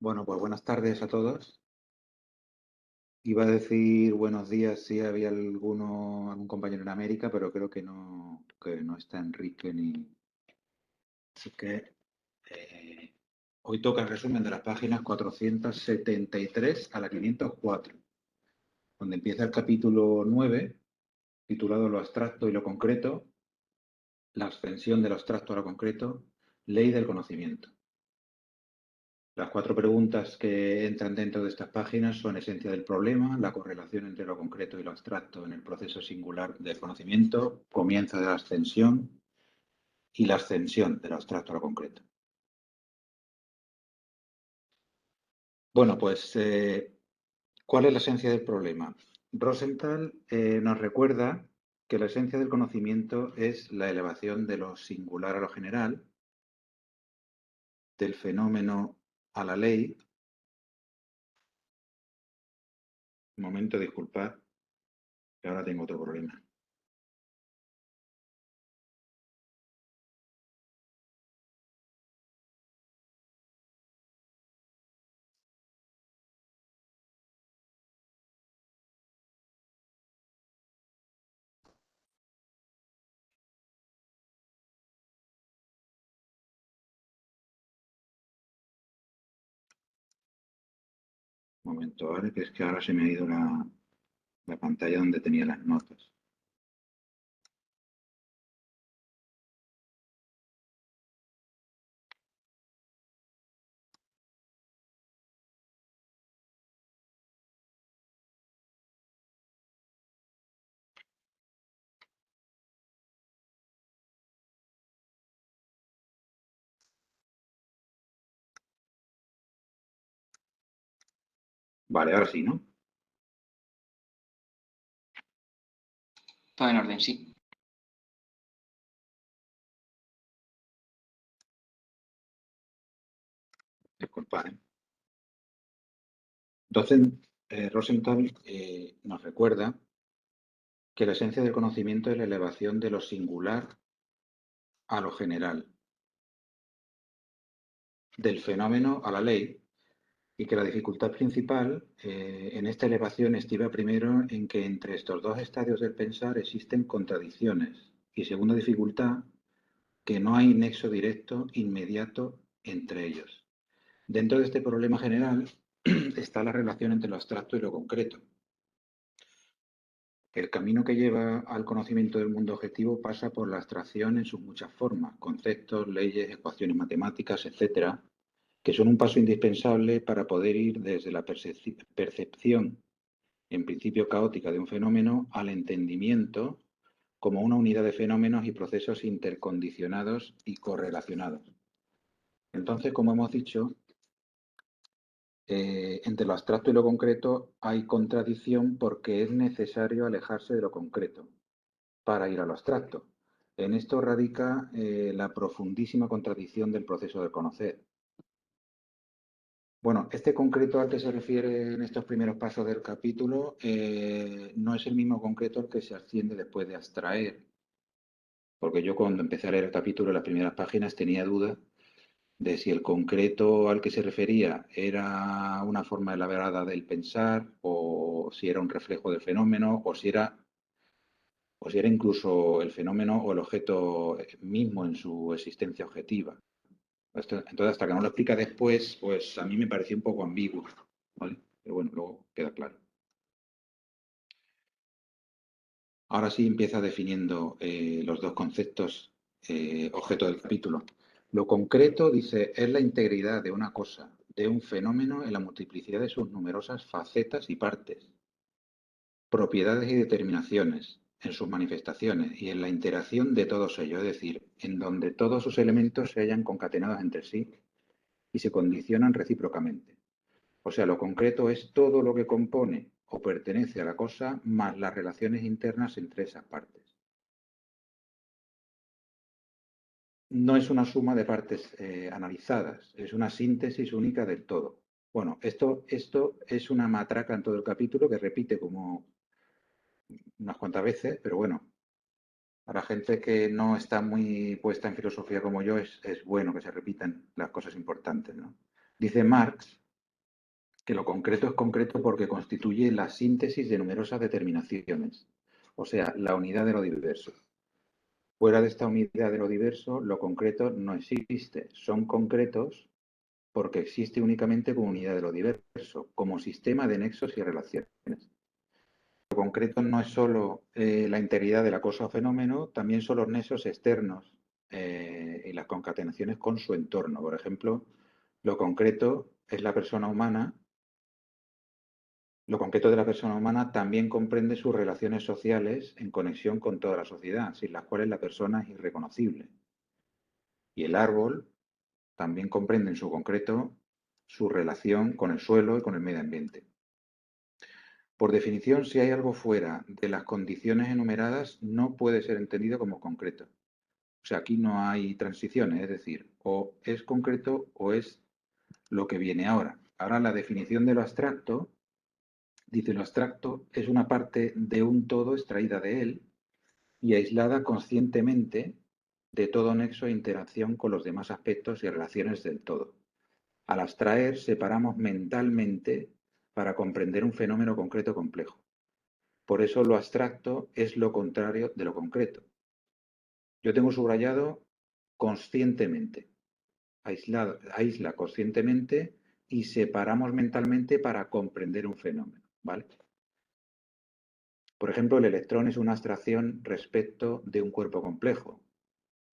Bueno, pues buenas tardes a todos. Iba a decir buenos días si había algún compañero en América, pero creo que no está Enrique ni. Así que hoy toca el resumen de las páginas 473 a la 504, donde empieza el capítulo 9, titulado Lo abstracto y lo concreto, la ascensión de lo abstracto a lo concreto, ley del conocimiento. Las cuatro preguntas que entran dentro de estas páginas son esencia del problema, la correlación entre lo concreto y lo abstracto en el proceso singular del conocimiento, comienzo de la ascensión y la ascensión del abstracto a lo concreto. Bueno, pues, ¿cuál es la esencia del problema? Rosenthal nos recuerda que la esencia del conocimiento es la elevación de lo singular a lo general, del fenómeno a la ley. Un momento, disculpad, que ahora tengo otro problema. Un momento, ¿vale? Que es que ahora se me ha ido la pantalla donde tenía las notas. Vale, ahora sí, ¿no? Todo en orden, sí. Disculpad, ¿eh? Entonces, Rosenthal nos recuerda que la esencia del conocimiento es la elevación de lo singular a lo general, del fenómeno a la ley, y que la dificultad principal en esta elevación estriba primero en que entre estos dos estadios del pensar existen contradicciones, y segunda dificultad, que no hay nexo directo inmediato entre ellos. Dentro de este problema general está la relación entre lo abstracto y lo concreto. El camino que lleva al conocimiento del mundo objetivo pasa por la abstracción en sus muchas formas, conceptos, leyes, ecuaciones matemáticas, etcétera, que son un paso indispensable para poder ir desde la percepción, en principio caótica, de un fenómeno al entendimiento como una unidad de fenómenos y procesos intercondicionados y correlacionados. Entonces, como hemos dicho, entre lo abstracto y lo concreto hay contradicción porque es necesario alejarse de lo concreto para ir a lo abstracto. En esto radica la profundísima contradicción del proceso de conocer. Bueno, este concreto al que se refiere en estos primeros pasos del capítulo no es el mismo concreto al que se asciende después de abstraer, porque yo cuando empecé a leer el capítulo, en las primeras páginas, tenía dudas de si el concreto al que se refería era una forma elaborada del pensar, o si era un reflejo del fenómeno, o si era incluso el fenómeno o el objeto mismo en su existencia objetiva. Entonces, hasta que no lo explica después, pues a mí me pareció un poco ambiguo, ¿vale? Pero bueno, luego queda claro. Ahora sí empieza definiendo los dos conceptos objeto del capítulo. Lo concreto, dice, es la integridad de una cosa, de un fenómeno en la multiplicidad de sus numerosas facetas y partes, propiedades y determinaciones, en sus manifestaciones y en la interacción de todos ellos, es decir, en donde todos sus elementos se hallan concatenados entre sí y se condicionan recíprocamente. O sea, lo concreto es todo lo que compone o pertenece a la cosa más las relaciones internas entre esas partes. No es una suma de partes analizadas, es una síntesis única del todo. Bueno, esto es una matraca en todo el capítulo que repite como unas cuantas veces, pero bueno, para gente que no está muy puesta en filosofía como yo, es bueno que se repitan las cosas importantes, ¿no? Dice Marx que lo concreto es concreto porque constituye la síntesis de numerosas determinaciones, o sea, la unidad de lo diverso. Fuera de esta unidad de lo diverso, lo concreto no existe. Son concretos porque existe únicamente como unidad de lo diverso, como sistema de nexos y relaciones. Lo concreto no es solo la integridad de la cosa o fenómeno, también son los nexos externos y las concatenaciones con su entorno. Por ejemplo, lo concreto es la persona humana. Lo concreto de la persona humana también comprende sus relaciones sociales en conexión con toda la sociedad, sin las cuales la persona es irreconocible. Y el árbol también comprende en su concreto su relación con el suelo y con el medio ambiente. Por definición, si hay algo fuera de las condiciones enumeradas, no puede ser entendido como concreto. O sea, aquí no hay transiciones, es decir, o es concreto o es lo que viene ahora. Ahora la definición de lo abstracto dice: lo abstracto es una parte de un todo extraída de él y aislada conscientemente de todo nexo e interacción con los demás aspectos y relaciones del todo. Al abstraer, separamos mentalmente para comprender un fenómeno concreto complejo. Por eso lo abstracto es lo contrario de lo concreto. Yo tengo subrayado conscientemente, aísla conscientemente y separamos mentalmente para comprender un fenómeno, ¿vale? Por ejemplo, el electrón es una abstracción respecto de un cuerpo complejo.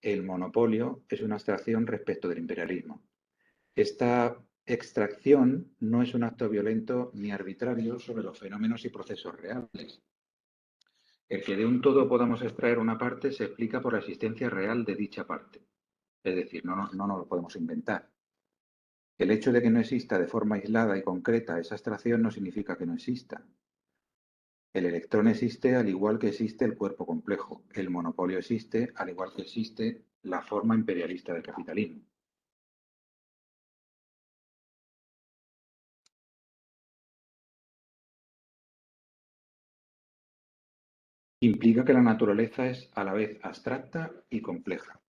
El monopolio es una abstracción respecto del imperialismo. Esta extracción no es un acto violento ni arbitrario sobre los fenómenos y procesos reales. El que de un todo podamos extraer una parte se explica por la existencia real de dicha parte. Es decir, no nos lo podemos inventar. El hecho de que no exista de forma aislada y concreta esa abstracción no significa que no exista. El electrón existe al igual que existe el cuerpo complejo. El monopolio existe al igual que existe la forma imperialista del capitalismo. Implica que la naturaleza es a la vez abstracta y compleja.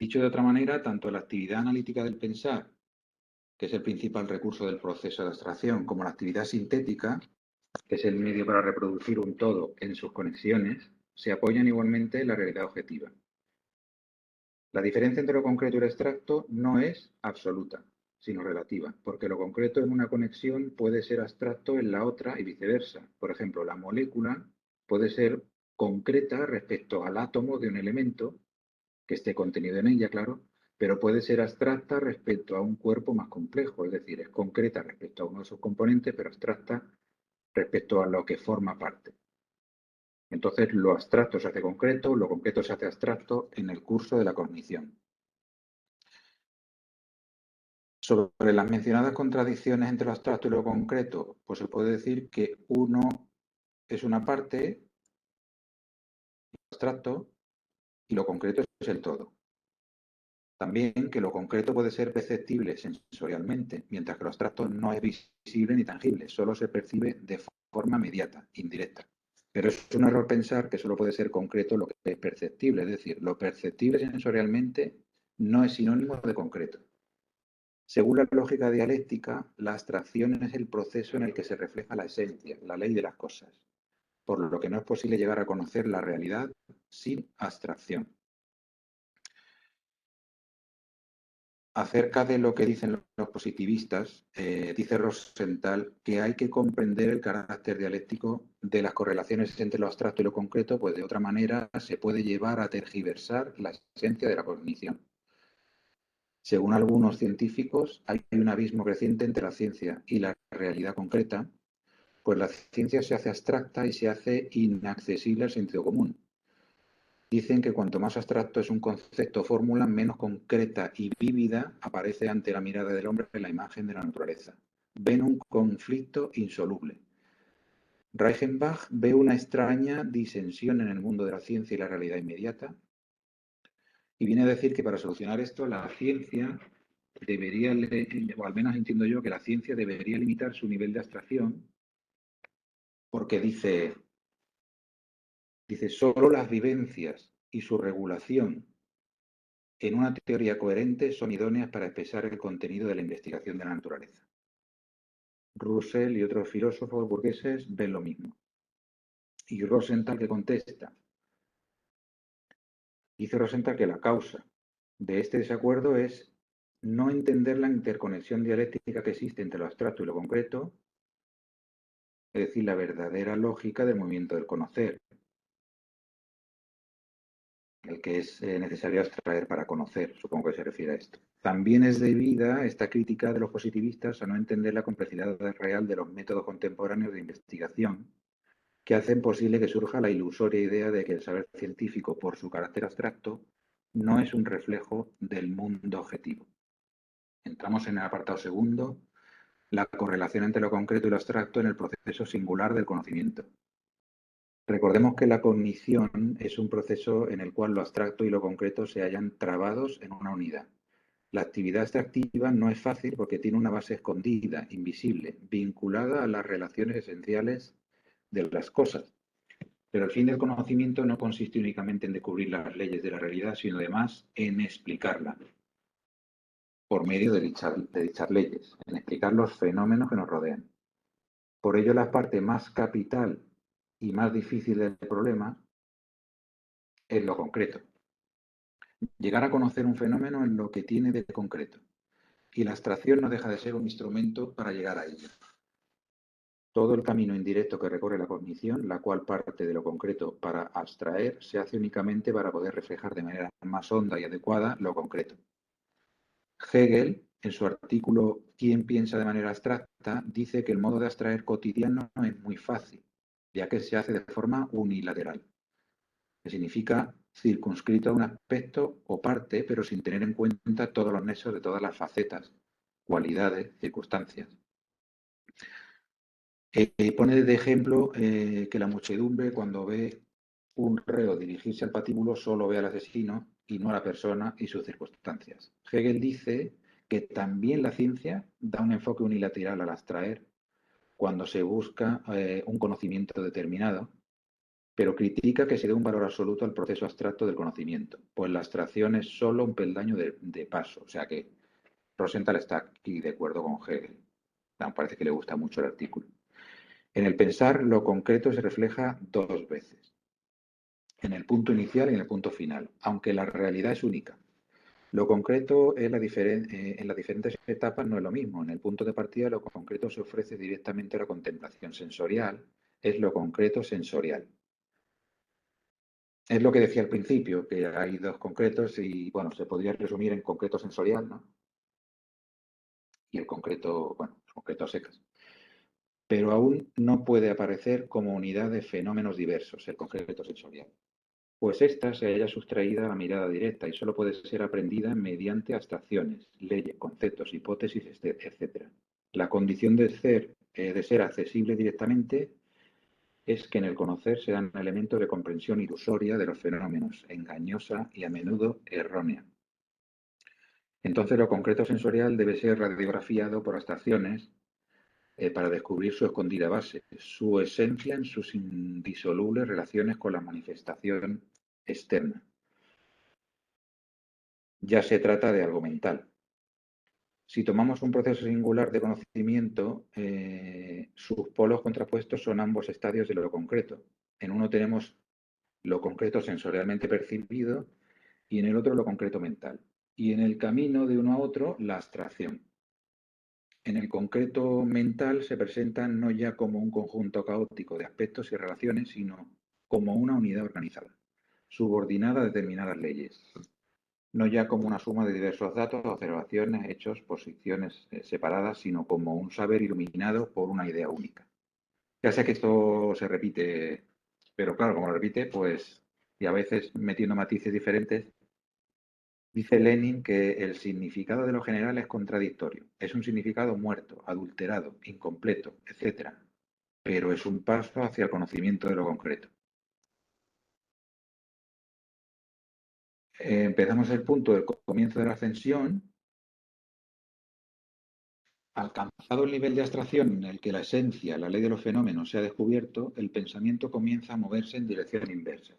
Dicho de otra manera, tanto la actividad analítica del pensar, que es el principal recurso del proceso de abstracción, como la actividad sintética, que es el medio para reproducir un todo en sus conexiones, se apoyan igualmente en la realidad objetiva. La diferencia entre lo concreto y lo abstracto no es absoluta, sino relativa, porque lo concreto en una conexión puede ser abstracto en la otra y viceversa. Por ejemplo, la molécula puede ser concreta respecto al átomo de un elemento que esté contenido en ella, claro, pero puede ser abstracta respecto a un cuerpo más complejo, es decir, es concreta respecto a uno de sus componentes, pero abstracta respecto a lo que forma parte. Entonces, lo abstracto se hace concreto, lo concreto se hace abstracto en el curso de la cognición. Sobre las mencionadas contradicciones entre lo abstracto y lo concreto, pues se puede decir que uno es una parte, lo abstracto, y lo concreto es el todo. También que lo concreto puede ser perceptible sensorialmente, mientras que lo abstracto no es visible ni tangible, solo se percibe de forma mediata, indirecta. Pero es un error pensar que solo puede ser concreto lo que es perceptible, es decir, lo perceptible sensorialmente no es sinónimo de concreto. Según la lógica dialéctica, la abstracción es el proceso en el que se refleja la esencia, la ley de las cosas, por lo que no es posible llegar a conocer la realidad sin abstracción. Acerca de lo que dicen los positivistas, dice Rosenthal que hay que comprender el carácter dialéctico de las correlaciones entre lo abstracto y lo concreto, pues de otra manera se puede llevar a tergiversar la esencia de la cognición. Según algunos científicos, hay un abismo creciente entre la ciencia y la realidad concreta, pues la ciencia se hace abstracta y se hace inaccesible al sentido común. Dicen que cuanto más abstracto es un concepto o fórmula, menos concreta y vívida aparece ante la mirada del hombre la imagen de la naturaleza. Ven un conflicto insoluble. Reichenbach ve una extraña disensión en el mundo de la ciencia y la realidad inmediata y viene a decir que para solucionar esto la ciencia debería, o al menos entiendo yo, que la ciencia debería limitar su nivel de abstracción porque dice solo las vivencias y su regulación en una teoría coherente son idóneas para expresar el contenido de la investigación de la naturaleza. Russell y otros filósofos burgueses ven lo mismo. Y Rosenthal que contesta. Dice Rosenthal que la causa de este desacuerdo es no entender la interconexión dialéctica que existe entre lo abstracto y lo concreto, es decir, la verdadera lógica del movimiento del conocer, el que es necesario abstraer para conocer, supongo que se refiere a esto. También es debida esta crítica de los positivistas a no entender la complejidad real de los métodos contemporáneos de investigación que hacen posible que surja la ilusoria idea de que el saber científico, por su carácter abstracto, no es un reflejo del mundo objetivo. Entramos en el apartado segundo, la correlación entre lo concreto y lo abstracto en el proceso singular del conocimiento. Recordemos que la cognición es un proceso en el cual lo abstracto y lo concreto se hallan trabados en una unidad. La actividad extractiva no es fácil porque tiene una base escondida, invisible, vinculada a las relaciones esenciales de las cosas. Pero el fin del conocimiento no consiste únicamente en descubrir las leyes de la realidad, sino además en explicarlas por medio de dichas leyes, en explicar los fenómenos que nos rodean. Por ello, la parte más capital y más difícil del problema es lo concreto. Llegar a conocer un fenómeno es lo que tiene de concreto, y la abstracción no deja de ser un instrumento para llegar a ello. Todo el camino indirecto que recorre la cognición, la cual parte de lo concreto para abstraer, se hace únicamente para poder reflejar de manera más honda y adecuada lo concreto. Hegel, en su artículo ¿Quién piensa de manera abstracta?, dice que el modo de abstraer cotidiano no es muy fácil, ya que se hace de forma unilateral, que significa circunscrito a un aspecto o parte, pero sin tener en cuenta todos los nexos de todas las facetas, cualidades, circunstancias. Pone de ejemplo que la muchedumbre, cuando ve un reo dirigirse al patíbulo, solo ve al asesino y no a la persona y sus circunstancias. Hegel dice que también la ciencia da un enfoque unilateral al abstraer cuando se busca un conocimiento determinado, pero critica que se dé un valor absoluto al proceso abstracto del conocimiento, pues la abstracción es solo un peldaño de paso. O sea que Rosenthal está aquí de acuerdo con Hegel. Me parece que le gusta mucho el artículo. En el pensar, lo concreto se refleja dos veces, en el punto inicial y en el punto final, aunque la realidad es única. Lo concreto en las diferentes etapas no es lo mismo. En el punto de partida, lo concreto se ofrece directamente a la contemplación sensorial, es lo concreto sensorial. Es lo que decía al principio, que hay dos concretos y, bueno, se podría resumir en concreto sensorial, ¿no? Y el concreto, bueno, concreto secas. Pero aún no puede aparecer como unidad de fenómenos diversos, el concreto sensorial. Pues ésta se halla sustraída a la mirada directa y solo puede ser aprendida mediante abstracciones, leyes, conceptos, hipótesis, etc. La condición de ser accesible directamente es que en el conocer se dan elementos de comprensión ilusoria de los fenómenos, engañosa y a menudo errónea. Entonces lo concreto sensorial debe ser radiografiado por abstracciones para descubrir su escondida base, su esencia en sus indisolubles relaciones con la manifestación externa. Ya se trata de algo mental. Si tomamos un proceso singular de conocimiento, sus polos contrapuestos son ambos estadios de lo concreto. En uno tenemos lo concreto sensorialmente percibido y en el otro lo concreto mental. Y en el camino de uno a otro, la abstracción. En el concreto mental se presenta no ya como un conjunto caótico de aspectos y relaciones, sino como una unidad organizada, subordinada a determinadas leyes. No ya como una suma de diversos datos, observaciones, hechos, posiciones separadas, sino como un saber iluminado por una idea única. Ya sé que esto se repite, pero claro, como lo repite, pues, y a veces metiendo matices diferentes, dice Lenin que el significado de lo general es contradictorio. Es un significado muerto, adulterado, incompleto, etc. Pero es un paso hacia el conocimiento de lo concreto. Empezamos el punto del comienzo de la ascensión. Alcanzado el nivel de abstracción en el que la esencia, la ley de los fenómenos, se ha descubierto, el pensamiento comienza a moverse en dirección inversa,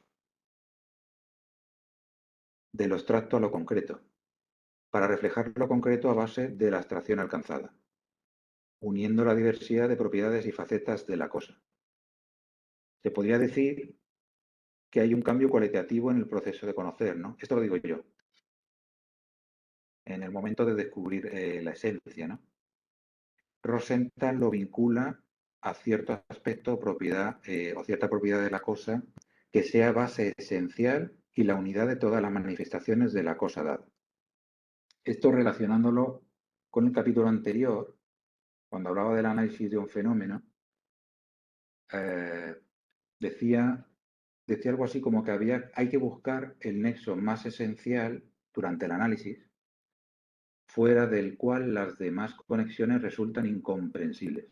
de lo abstracto a lo concreto, para reflejar lo concreto a base de la abstracción alcanzada. uniendo la diversidad de propiedades y facetas de la cosa. Se podría decir que hay un cambio cualitativo en el proceso de conocer, ¿no? Esto lo digo yo, en el momento de descubrir la esencia, ¿no? Rosenthal lo vincula a cierto aspecto o propiedad o cierta propiedad de la cosa que sea base esencial y la unidad de todas las manifestaciones de la cosa dada. Esto relacionándolo con el capítulo anterior, cuando hablaba del análisis de un fenómeno, eh, decía algo así como que hay que buscar el nexo más esencial durante el análisis, fuera del cual las demás conexiones resultan incomprensibles.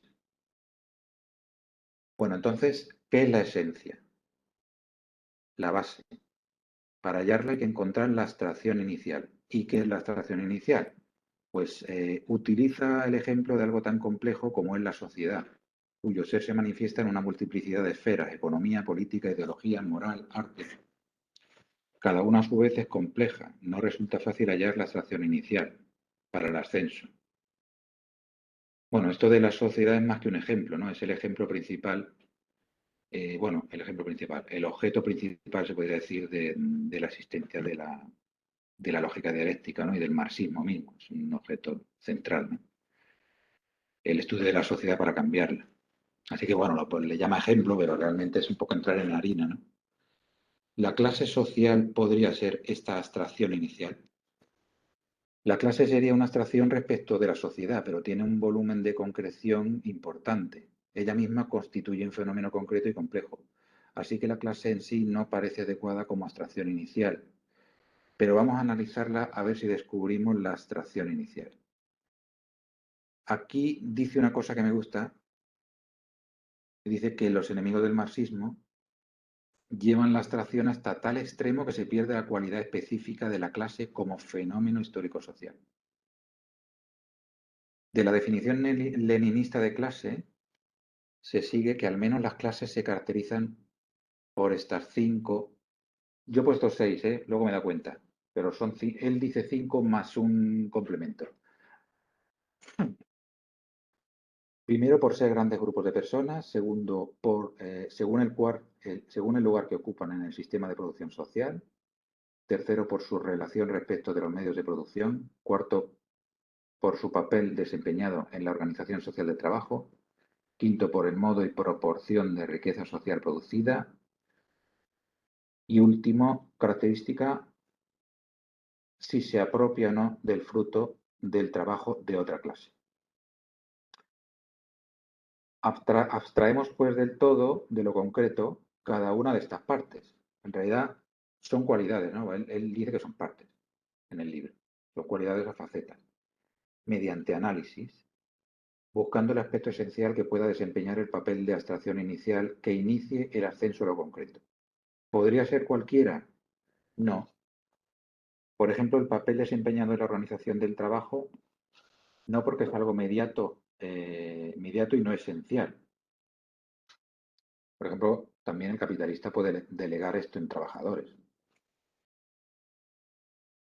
Bueno, entonces, ¿qué es la esencia? La base. Para hallarla hay que encontrar la abstracción inicial. ¿Y qué es la abstracción inicial? Pues utiliza el ejemplo de algo tan complejo como es la sociedad, cuyo ser se manifiesta en una multiplicidad de esferas: economía, política, ideología, moral, arte. Cada una a su vez es compleja, no resulta fácil hallar la abstracción inicial para el ascenso. Bueno, esto de la sociedad es más que un ejemplo, ¿no? Es el ejemplo principal, el objeto principal, se podría decir, de la existencia de la lógica dialéctica, ¿no? Y del marxismo mismo. Es un objeto central, ¿no? El estudio de la sociedad para cambiarla. Así que, bueno, pues, le llama ejemplo, pero realmente es un poco entrar en la harina, ¿no? La clase social podría ser esta abstracción inicial. La clase sería una abstracción respecto de la sociedad, pero tiene un volumen de concreción importante. Ella misma constituye un fenómeno concreto y complejo. Así que la clase en sí no parece adecuada como abstracción inicial. Pero vamos a analizarla a ver si descubrimos la abstracción inicial. Aquí dice una cosa que me gusta. Dice que los enemigos del marxismo llevan la abstracción hasta tal extremo que se pierde la cualidad específica de la clase como fenómeno histórico-social. De la definición leninista de clase, se sigue que al menos las clases se caracterizan por estas 5. Yo he puesto 6, luego me da cuenta, pero él dice 5 más un complemento. Primero, por ser grandes grupos de personas. Segundo, según el lugar que ocupan en el sistema de producción social. Tercero, por su relación respecto de los medios de producción. Cuarto, por su papel desempeñado en la organización social del trabajo. Quinto, por el modo y proporción de riqueza social producida. Y último, característica, si se apropia o no del fruto del trabajo de otra clase. Abstraemos pues del todo, de lo concreto, cada una de estas partes. En realidad son cualidades, ¿no? Él dice que son partes en el libro. Son cualidades o facetas. Mediante análisis, buscando el aspecto esencial que pueda desempeñar el papel de abstracción inicial que inicie el ascenso a lo concreto. ¿Podría ser cualquiera? No. Por ejemplo, el papel desempeñado en la organización del trabajo, no, porque es algo inmediato y no esencial. Por ejemplo, también el capitalista puede delegar esto en trabajadores.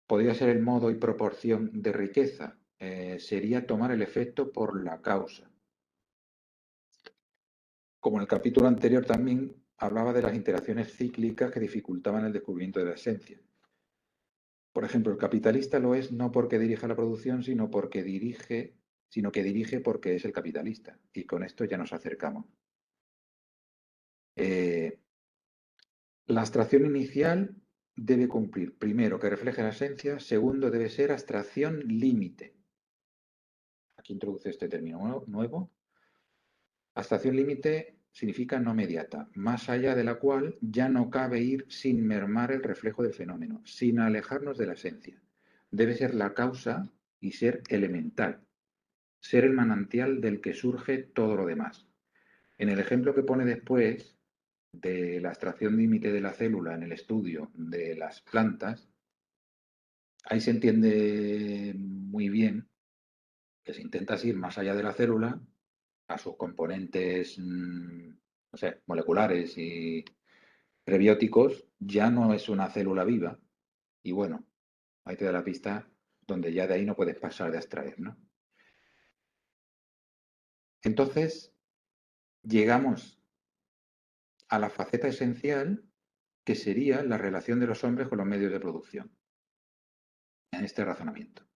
Podría ser el modo y proporción de riqueza. Sería tomar el efecto por la causa. Como en el capítulo anterior también hablaba de las interacciones cíclicas que dificultaban el descubrimiento de la esencia. Por ejemplo, el capitalista lo es no porque dirija la producción, sino que dirige porque es el capitalista. Y con esto ya nos acercamos. La abstracción inicial debe cumplir, primero, que refleje la esencia. Segundo, debe ser abstracción límite. Aquí introduce este término nuevo. Abstracción límite significa no mediata, más allá de la cual ya no cabe ir sin mermar el reflejo del fenómeno, sin alejarnos de la esencia. Debe ser la causa y ser elemental, ser el manantial del que surge todo lo demás. En el ejemplo que pone después de la abstracción límite de la célula en el estudio de las plantas, ahí se entiende muy bien que si intentas ir más allá de la célula, a sus componentes, no sé, moleculares y prebióticos, ya no es una célula viva. Y bueno, ahí te da la pista donde ya de ahí no puedes pasar de abstraer, ¿no? Entonces, llegamos a la faceta esencial, que sería la relación de los hombres con los medios de producción, en este razonamiento,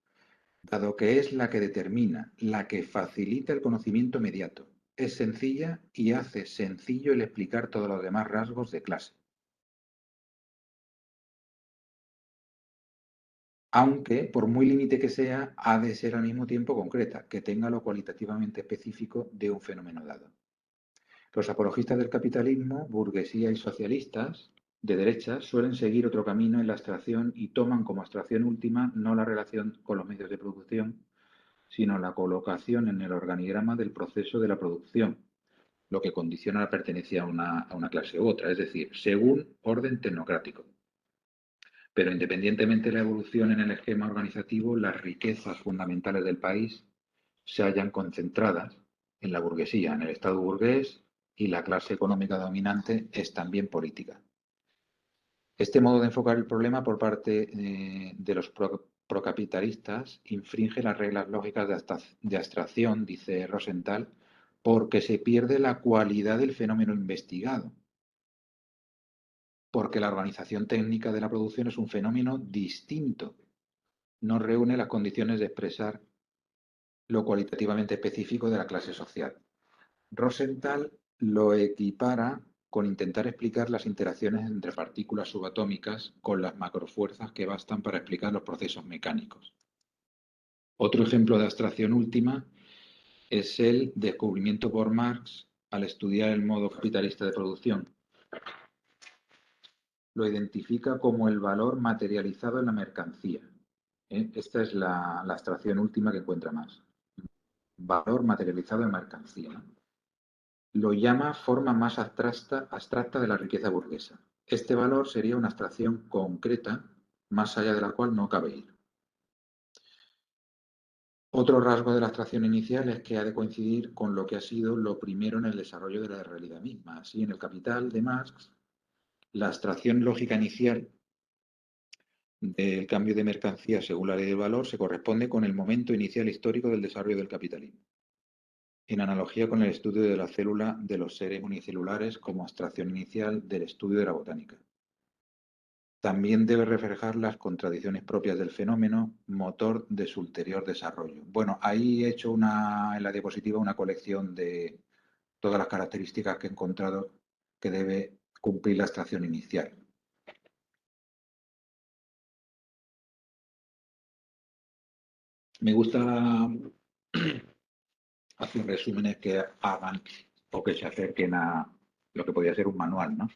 dado que es la que determina, la que facilita el conocimiento inmediato, es sencilla y hace sencillo el explicar todos los demás rasgos de clase. Aunque, por muy límite que sea, ha de ser al mismo tiempo concreta, que tenga lo cualitativamente específico de un fenómeno dado. Los apologistas del capitalismo, burguesía y socialistas de derecha suelen seguir otro camino en la abstracción y toman como abstracción última no la relación con los medios de producción, sino la colocación en el organigrama del proceso de la producción, lo que condiciona la pertenencia a una clase u otra, es decir, según orden tecnocrático. Pero independientemente de la evolución en el esquema organizativo, las riquezas fundamentales del país se hallan concentradas en la burguesía, en el Estado burgués, y la clase económica dominante es también política. Este modo de enfocar el problema por parte de los procapitalistas infringe las reglas lógicas de abstracción, dice Rosenthal, porque se pierde la cualidad del fenómeno investigado, porque la organización técnica de la producción es un fenómeno distinto, no reúne las condiciones de expresar lo cualitativamente específico de la clase social. Rosenthal lo equipara con intentar explicar las interacciones entre partículas subatómicas con las macrofuerzas que bastan para explicar los procesos mecánicos. Otro ejemplo de abstracción última es el descubrimiento por Marx al estudiar el modo capitalista de producción. Lo identifica como el valor materializado en la mercancía. Esta es la abstracción última que encuentra Marx. Valor materializado en mercancía. Lo llama forma más abstracta de la riqueza burguesa. Este valor sería una abstracción concreta, más allá de la cual no cabe ir. Otro rasgo de la abstracción inicial es que ha de coincidir con lo que ha sido lo primero en el desarrollo de la realidad misma. Así, en el Capital de Marx, la abstracción lógica inicial del cambio de mercancía según la ley del valor se corresponde con el momento inicial histórico del desarrollo del capitalismo, en analogía con el estudio de la célula de los seres unicelulares como abstracción inicial del estudio de la botánica. También debe reflejar las contradicciones propias del fenómeno, motor de su ulterior desarrollo. Bueno, ahí he hecho en la diapositiva una colección de todas las características que he encontrado que debe cumplir la abstracción inicial. Me gusta hacer resúmenes que hagan o que se acerquen a lo que podría ser un manual, ¿no?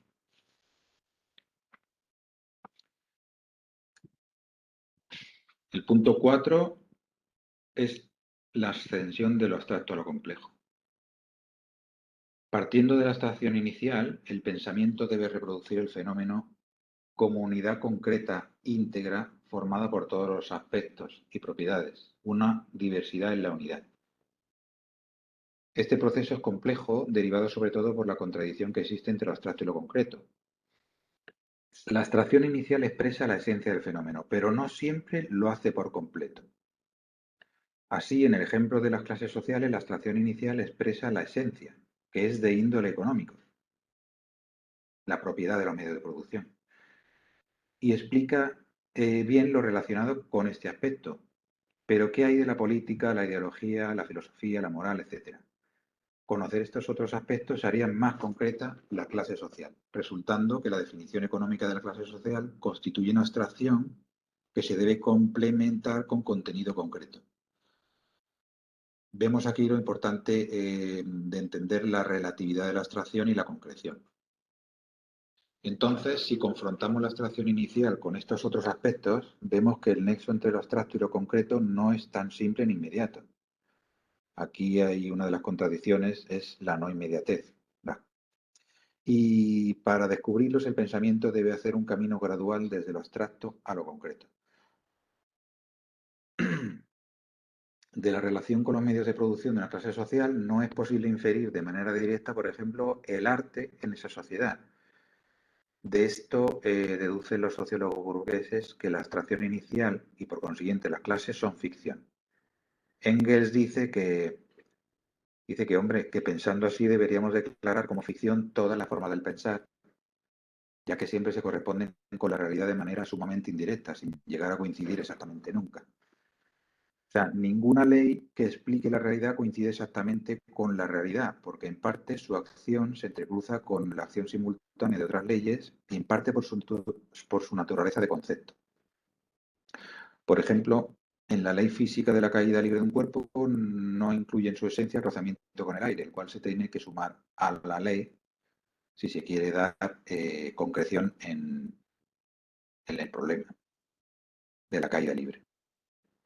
El punto 4 es la ascensión de lo abstracto a lo complejo. Partiendo de la abstracción inicial, el pensamiento debe reproducir el fenómeno como unidad concreta, íntegra, formada por todos los aspectos y propiedades, una diversidad en la unidad. Este proceso es complejo, derivado sobre todo por la contradicción que existe entre lo abstracto y lo concreto. La abstracción inicial expresa la esencia del fenómeno, pero no siempre lo hace por completo. Así, en el ejemplo de las clases sociales, la abstracción inicial expresa la esencia, que es de índole económico, la propiedad de los medios de producción, y explica bien lo relacionado con este aspecto. Pero ¿qué hay de la política, la ideología, la filosofía, la moral, etcétera? Conocer estos otros aspectos haría más concreta la clase social, resultando que la definición económica de la clase social constituye una abstracción que se debe complementar con contenido concreto. Vemos aquí lo importante de entender la relatividad de la abstracción y la concreción. Entonces, si confrontamos la abstracción inicial con estos otros aspectos, vemos que el nexo entre lo abstracto y lo concreto no es tan simple ni inmediato. Aquí hay una de las contradicciones, es la no inmediatez. Y para descubrirlos, el pensamiento debe hacer un camino gradual desde lo abstracto a lo concreto. De la relación con los medios de producción de una clase social no es posible inferir de manera directa, por ejemplo, el arte en esa sociedad. De esto deducen los sociólogos burgueses que la abstracción inicial y por consiguiente las clases son ficción. Engels dice que Dice que, hombre, que pensando así deberíamos declarar como ficción toda la forma del pensar, ya que siempre se corresponden con la realidad de manera sumamente indirecta, sin llegar a coincidir exactamente nunca. O sea, ninguna ley que explique la realidad coincide exactamente con la realidad, porque en parte su acción se entrecruza con la acción simultánea de otras leyes y en parte por su naturaleza de concepto. Por ejemplo, en la ley física de la caída libre de un cuerpo no incluye en su esencia el rozamiento con el aire, el cual se tiene que sumar a la ley si se quiere dar concreción en el problema de la caída libre.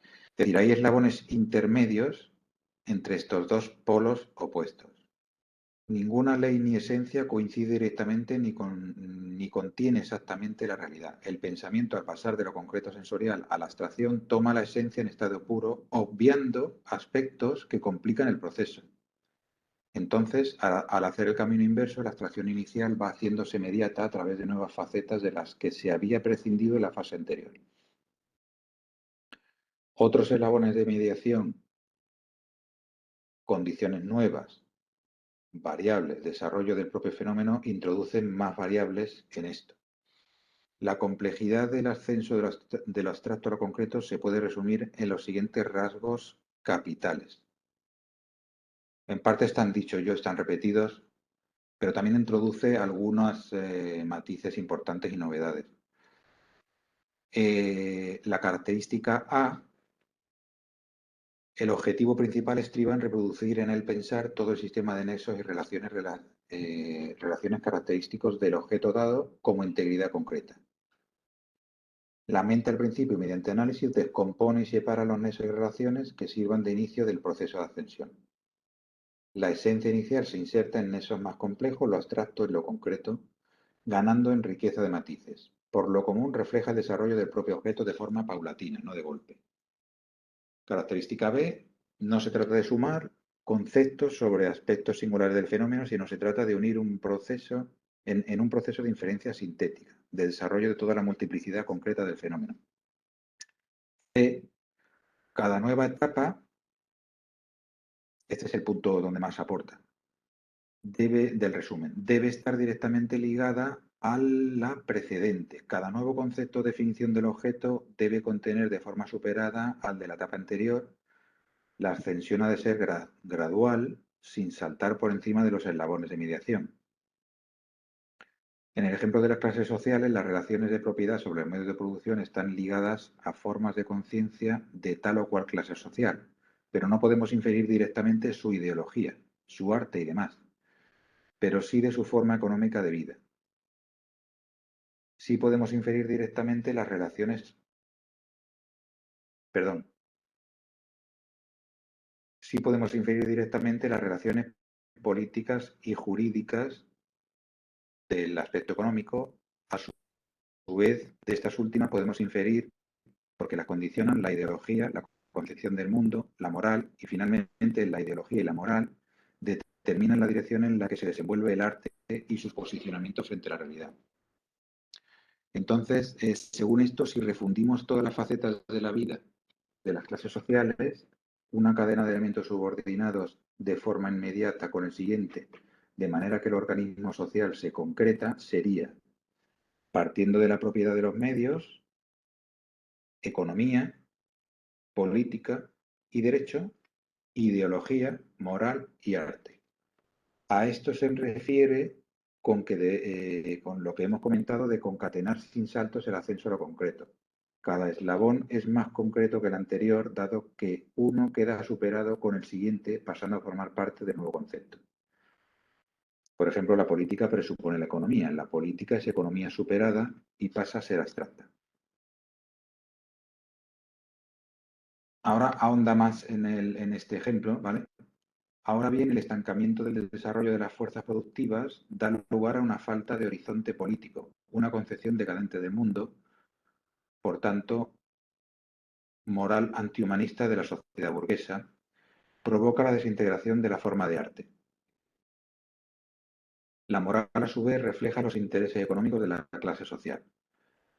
Es decir, hay eslabones intermedios entre estos dos polos opuestos. Ninguna ley ni esencia coincide directamente ni contiene exactamente la realidad. El pensamiento, al pasar de lo concreto sensorial a la abstracción, toma la esencia en estado puro, obviando aspectos que complican el proceso. Entonces, al hacer el camino inverso, la abstracción inicial va haciéndose inmediata a través de nuevas facetas de las que se había prescindido en la fase anterior. Otros eslabones de mediación, condiciones nuevas, variables, desarrollo del propio fenómeno, introducen más variables en esto. La complejidad del ascenso de lo abstracto a lo concreto se puede resumir en los siguientes rasgos capitales. En parte están dichos yo, están repetidos, pero también introduce algunos matices importantes y novedades. La característica A, el objetivo principal estriba en reproducir en el pensar todo el sistema de nexos y relaciones característicos del objeto dado como integridad concreta. La mente al principio, mediante análisis, descompone y separa los nexos y relaciones que sirvan de inicio del proceso de ascensión. La esencia inicial se inserta en nexos más complejos, lo abstracto en lo concreto, ganando en riqueza de matices. Por lo común refleja el desarrollo del propio objeto de forma paulatina, no de golpe. Característica B, no se trata de sumar conceptos sobre aspectos singulares del fenómeno, sino se trata de unir un proceso en un proceso de inferencia sintética, de desarrollo de toda la multiplicidad concreta del fenómeno. C, cada nueva etapa, este es el punto donde más aporta, del resumen, debe estar directamente ligada a la precedente. Cada nuevo concepto o definición del objeto debe contener de forma superada al de la etapa anterior. La ascensión ha de ser gradual, sin saltar por encima de los eslabones de mediación. En el ejemplo de las clases sociales, las relaciones de propiedad sobre el medio de producción están ligadas a formas de conciencia de tal o cual clase social, pero no podemos inferir directamente su ideología, su arte y demás, pero sí de su forma económica de vida. Sí podemos inferir directamente las relaciones, perdón, sí podemos inferir directamente las relaciones políticas y jurídicas del aspecto económico. A su vez, de estas últimas podemos inferir porque las condicionan la ideología, la concepción del mundo, la moral y finalmente la ideología y la moral determinan la dirección en la que se desenvuelve el arte y sus posicionamientos frente a la realidad. Entonces, según esto, si refundimos todas las facetas de la vida de las clases sociales, una cadena de elementos subordinados de forma inmediata con el siguiente, de manera que el organismo social se concreta, sería, partiendo de la propiedad de los medios, economía, política y derecho, ideología, moral y arte. A esto se refiere con lo que hemos comentado de concatenar sin saltos el ascenso a lo concreto. Cada eslabón es más concreto que el anterior, dado que uno queda superado con el siguiente, pasando a formar parte del nuevo concepto. Por ejemplo, la política presupone la economía. La política es economía superada y pasa a ser abstracta. Ahora ahonda más en este ejemplo, ¿vale? Ahora bien, el estancamiento del desarrollo de las fuerzas productivas da lugar a una falta de horizonte político, una concepción decadente del mundo, por tanto, moral antihumanista de la sociedad burguesa, provoca la desintegración de la forma de arte. La moral, a su vez, refleja los intereses económicos de la clase social.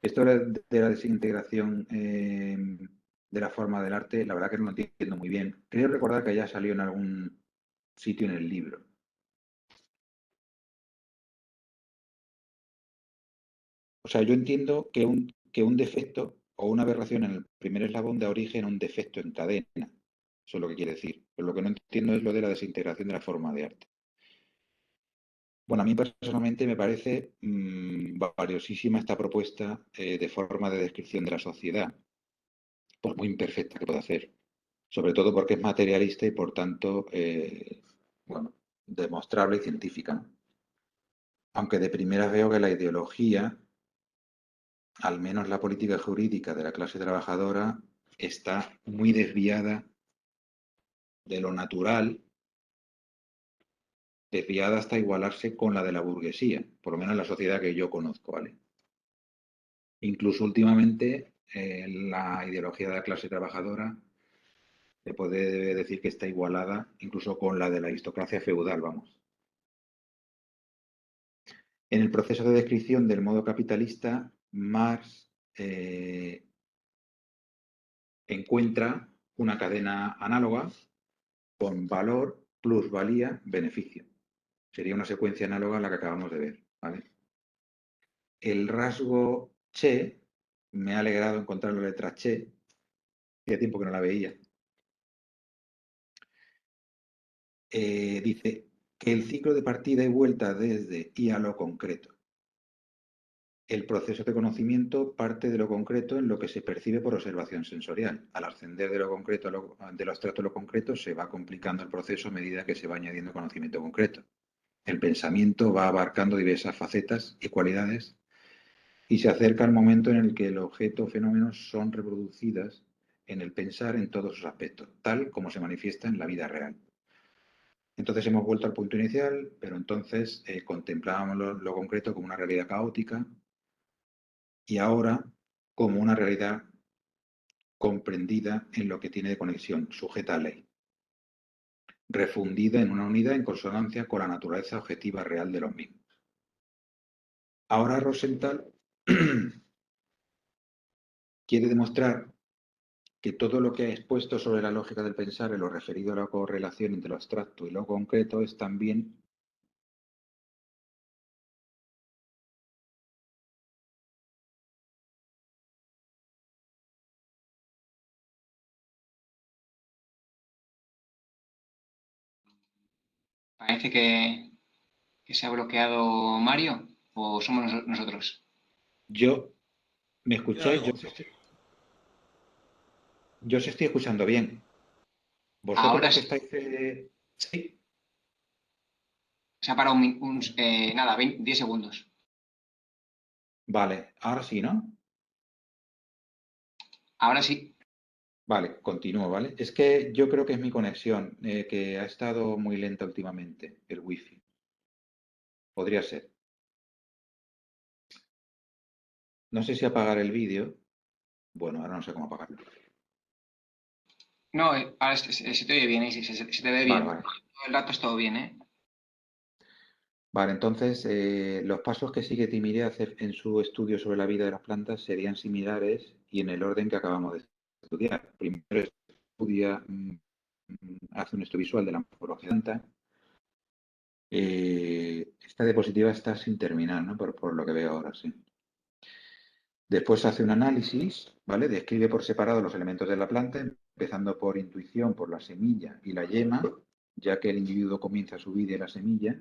Esto de la desintegración de la forma del arte, la verdad que no lo entiendo muy bien. Creo recordar que ya salió en algún sitio en el libro. O sea, yo entiendo que un defecto o una aberración en el primer eslabón da origen a un defecto en cadena. Eso es lo que quiere decir. Pero lo que no entiendo es lo de la desintegración de la forma de arte. Bueno, a mí personalmente me parece valiosísima esta propuesta de forma de descripción de la sociedad, por muy imperfecta que pueda ser. Sobre todo porque es materialista y por tanto, bueno, demostrable y científica, ¿no? Aunque de primera veo que la ideología, al menos la política jurídica de la clase trabajadora, está muy desviada de lo natural, desviada hasta igualarse con la de la burguesía, por lo menos en la sociedad que yo conozco, ¿vale? Incluso últimamente, la ideología de la clase trabajadora se puede decir que está igualada incluso con la de la aristocracia feudal, vamos. En el proceso de descripción del modo capitalista, Marx encuentra una cadena análoga con valor, plusvalía, beneficio. Sería una secuencia análoga a la que acabamos de ver, ¿vale? El rasgo Che, me ha alegrado encontrar la letra Che, hacía tiempo que no la veía. Dice que el ciclo de partida y vuelta desde y a lo concreto. El proceso de conocimiento parte de lo concreto en lo que se percibe por observación sensorial. Al ascender de lo concreto de lo abstracto a lo concreto, se va complicando el proceso a medida que se va añadiendo conocimiento concreto. El pensamiento va abarcando diversas facetas y cualidades y se acerca al momento en el que el objeto o fenómenos son reproducidas en el pensar en todos sus aspectos, tal como se manifiesta en la vida real. Entonces hemos vuelto al punto inicial, pero entonces contemplábamos lo concreto como una realidad caótica y ahora como una realidad comprendida en lo que tiene de conexión, sujeta a ley, refundida en una unidad en consonancia con la naturaleza objetiva real de los mismos. Ahora Rosenthal quiere demostrar que todo lo que ha expuesto sobre la lógica del pensar en lo referido a la correlación entre lo abstracto y lo concreto es también Parece que se ha bloqueado Mario o somos nosotros. yo, ¿me Yo lo escucháis? oigo. Yo os estoy escuchando bien. Vosotros Ahora los que sí, estáis... sí, se ha parado nada, 10 segundos. vale, ahora sí, ¿no? Ahora sí. Vale, continúo, ¿vale? Es que yo creo que es mi conexión, que ha estado muy lenta últimamente, el wifi. Podría ser. No sé si apagar el vídeo. Bueno, ahora no sé cómo apagarlo. No, ahora se te oye bien, se te ve Vale, bien. vale. Todo el rato es todo bien, ¿eh? Vale, entonces los pasos que sigue Timire hace en su estudio sobre la vida de las plantas serían similares y en el orden que acabamos de estudiar. Primero estudia, hace un estudio visual de la morfología de la planta. Esta diapositiva está sin terminar, ¿no? Por lo que veo ahora, sí. Después hace un análisis, ¿vale? Describe por separado los elementos de la planta, empezando por intuición, por la semilla y la yema, ya que el individuo comienza su vida en la semilla,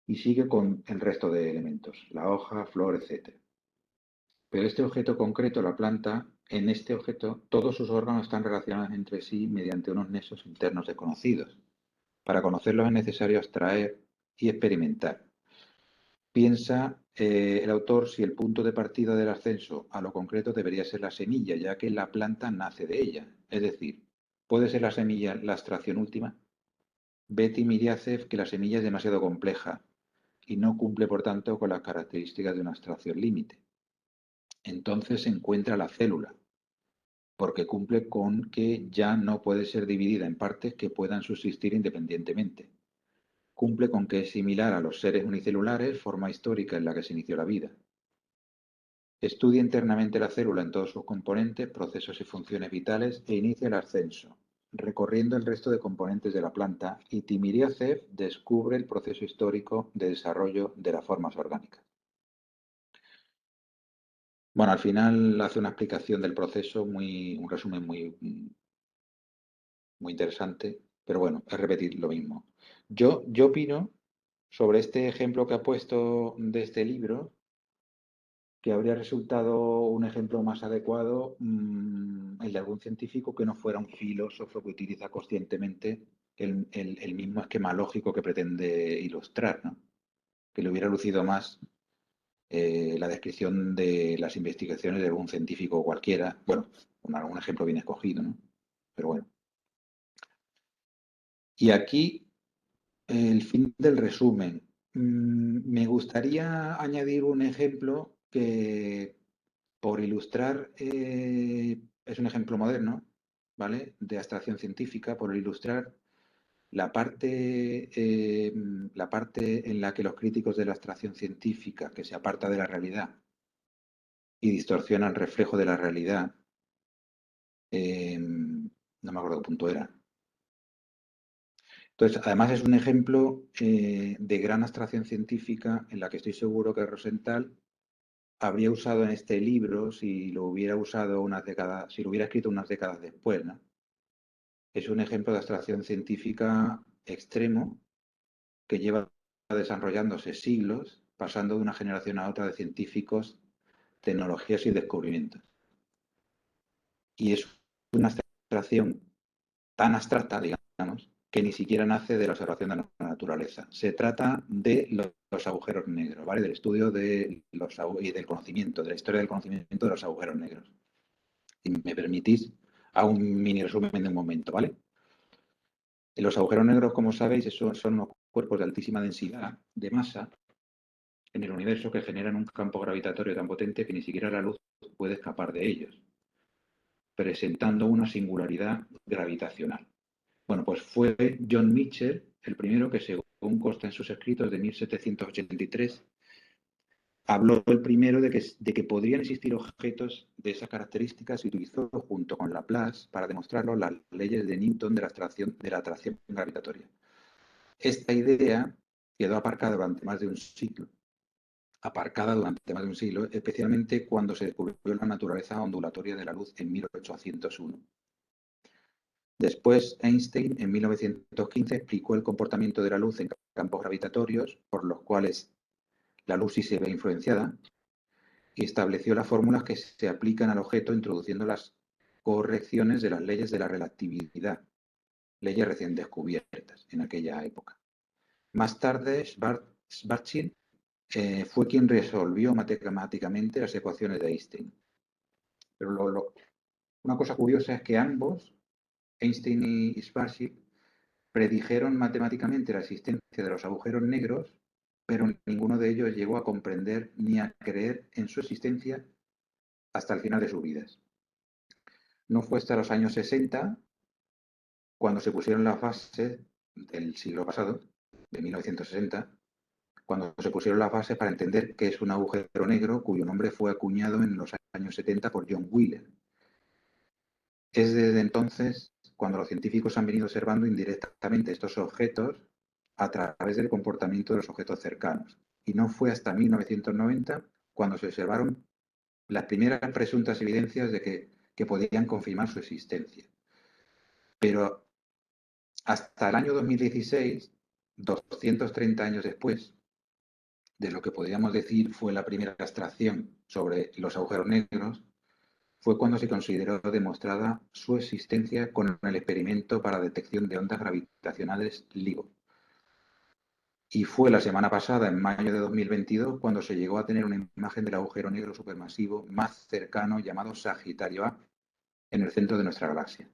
y sigue con el resto de elementos, la hoja, flor, etc. Pero este objeto concreto, la planta, en este objeto todos sus órganos están relacionados entre sí mediante unos nexos internos desconocidos. Para conocerlos es necesario abstraer y experimentar. Piensa el autor si el punto de partida del ascenso a lo concreto debería ser la semilla, ya que la planta nace de ella. Es decir, ¿puede ser la semilla la abstracción última? Ve Timiryazev que la semilla es demasiado compleja y no cumple, por tanto, con las características de una abstracción límite. Entonces se encuentra la célula, porque cumple con que ya no puede ser dividida en partes que puedan subsistir independientemente. Cumple con que es similar a los seres unicelulares, forma histórica en la que se inició la vida. Estudia internamente la célula en todos sus componentes, procesos y funciones vitales e inicia el ascenso. recorriendo el resto de componentes de la planta y Timiryazev descubre el proceso histórico de desarrollo de las formas orgánicas. Bueno, al final hace una explicación del proceso, un resumen muy interesante, pero bueno, es repetir lo mismo. Yo opino sobre este ejemplo que ha puesto de este libro, que habría resultado un ejemplo más adecuado el de algún científico que no fuera un filósofo que utiliza conscientemente el mismo esquema lógico que pretende ilustrar, ¿no? Que le hubiera lucido más la descripción de las investigaciones de algún científico cualquiera, bueno, con algún ejemplo bien escogido, ¿no? Pero bueno. Y aquí el fin del resumen. Me gustaría añadir un ejemplo que, por ilustrar, es un ejemplo moderno, ¿vale? De abstracción científica, por ilustrar la parte en la que los críticos de la abstracción científica, que se aparta de la realidad y distorsiona el reflejo de la realidad, no me acuerdo qué punto era. Entonces, además es un ejemplo de gran abstracción científica en la que estoy seguro que Rosenthal habría usado en este libro si lo hubiera usado si lo hubiera escrito unas décadas después, ¿no? Es un ejemplo de abstracción científica extremo que lleva desarrollándose siglos, pasando de una generación a otra de científicos, tecnologías y descubrimientos. Y es una abstracción tan abstracta, digamos, que ni siquiera nace de la observación de la naturaleza. Se trata de los agujeros negros, ¿vale? Del estudio y del conocimiento, de la historia del conocimiento de los agujeros negros. Si me permitís, hago un mini resumen de un momento, ¿vale? Los agujeros negros, como sabéis, son unos cuerpos de altísima densidad de masa en el universo que generan un campo gravitatorio tan potente que ni siquiera la luz puede escapar de ellos, presentando una singularidad gravitacional. Bueno, pues fue John Michell el primero que, según consta en sus escritos de 1783, habló el primero de que podrían existir objetos de esas características y utilizó junto con Laplace para demostrarlo las leyes de Newton de la atracción gravitatoria. Esta idea quedó aparcada durante más de un siglo, especialmente cuando se descubrió la naturaleza ondulatoria de la luz en 1801. Después, Einstein, en 1915, explicó el comportamiento de la luz en campos gravitatorios, por los cuales la luz sí se ve influenciada, y estableció las fórmulas que se aplican al objeto introduciendo las correcciones de las leyes de la relatividad, leyes recién descubiertas en aquella época. Más tarde, Schwarzschild fue quien resolvió matemáticamente las ecuaciones de Einstein. Pero una cosa curiosa es que ambos, Einstein y Schwarzschild, predijeron matemáticamente la existencia de los agujeros negros, pero ninguno de ellos llegó a comprender ni a creer en su existencia hasta el final de sus vidas. No fue hasta los años 60 cuando se pusieron las bases del siglo pasado, de 1960, cuando se pusieron las bases para entender qué es un agujero negro cuyo nombre fue acuñado en los años 70 por John Wheeler. Es desde entonces cuando los científicos han venido observando indirectamente estos objetos a través del comportamiento de los objetos cercanos. Y no fue hasta 1990 cuando se observaron las primeras presuntas evidencias de que podían confirmar su existencia. Pero hasta el año 2016, 230 años después de lo que podríamos decir fue la primera abstracción sobre los agujeros negros, fue cuando se consideró demostrada su existencia con el experimento para detección de ondas gravitacionales LIGO. Y fue la semana pasada, en mayo de 2022, cuando se llegó a tener una imagen del agujero negro supermasivo más cercano llamado Sagitario A en el centro de nuestra galaxia.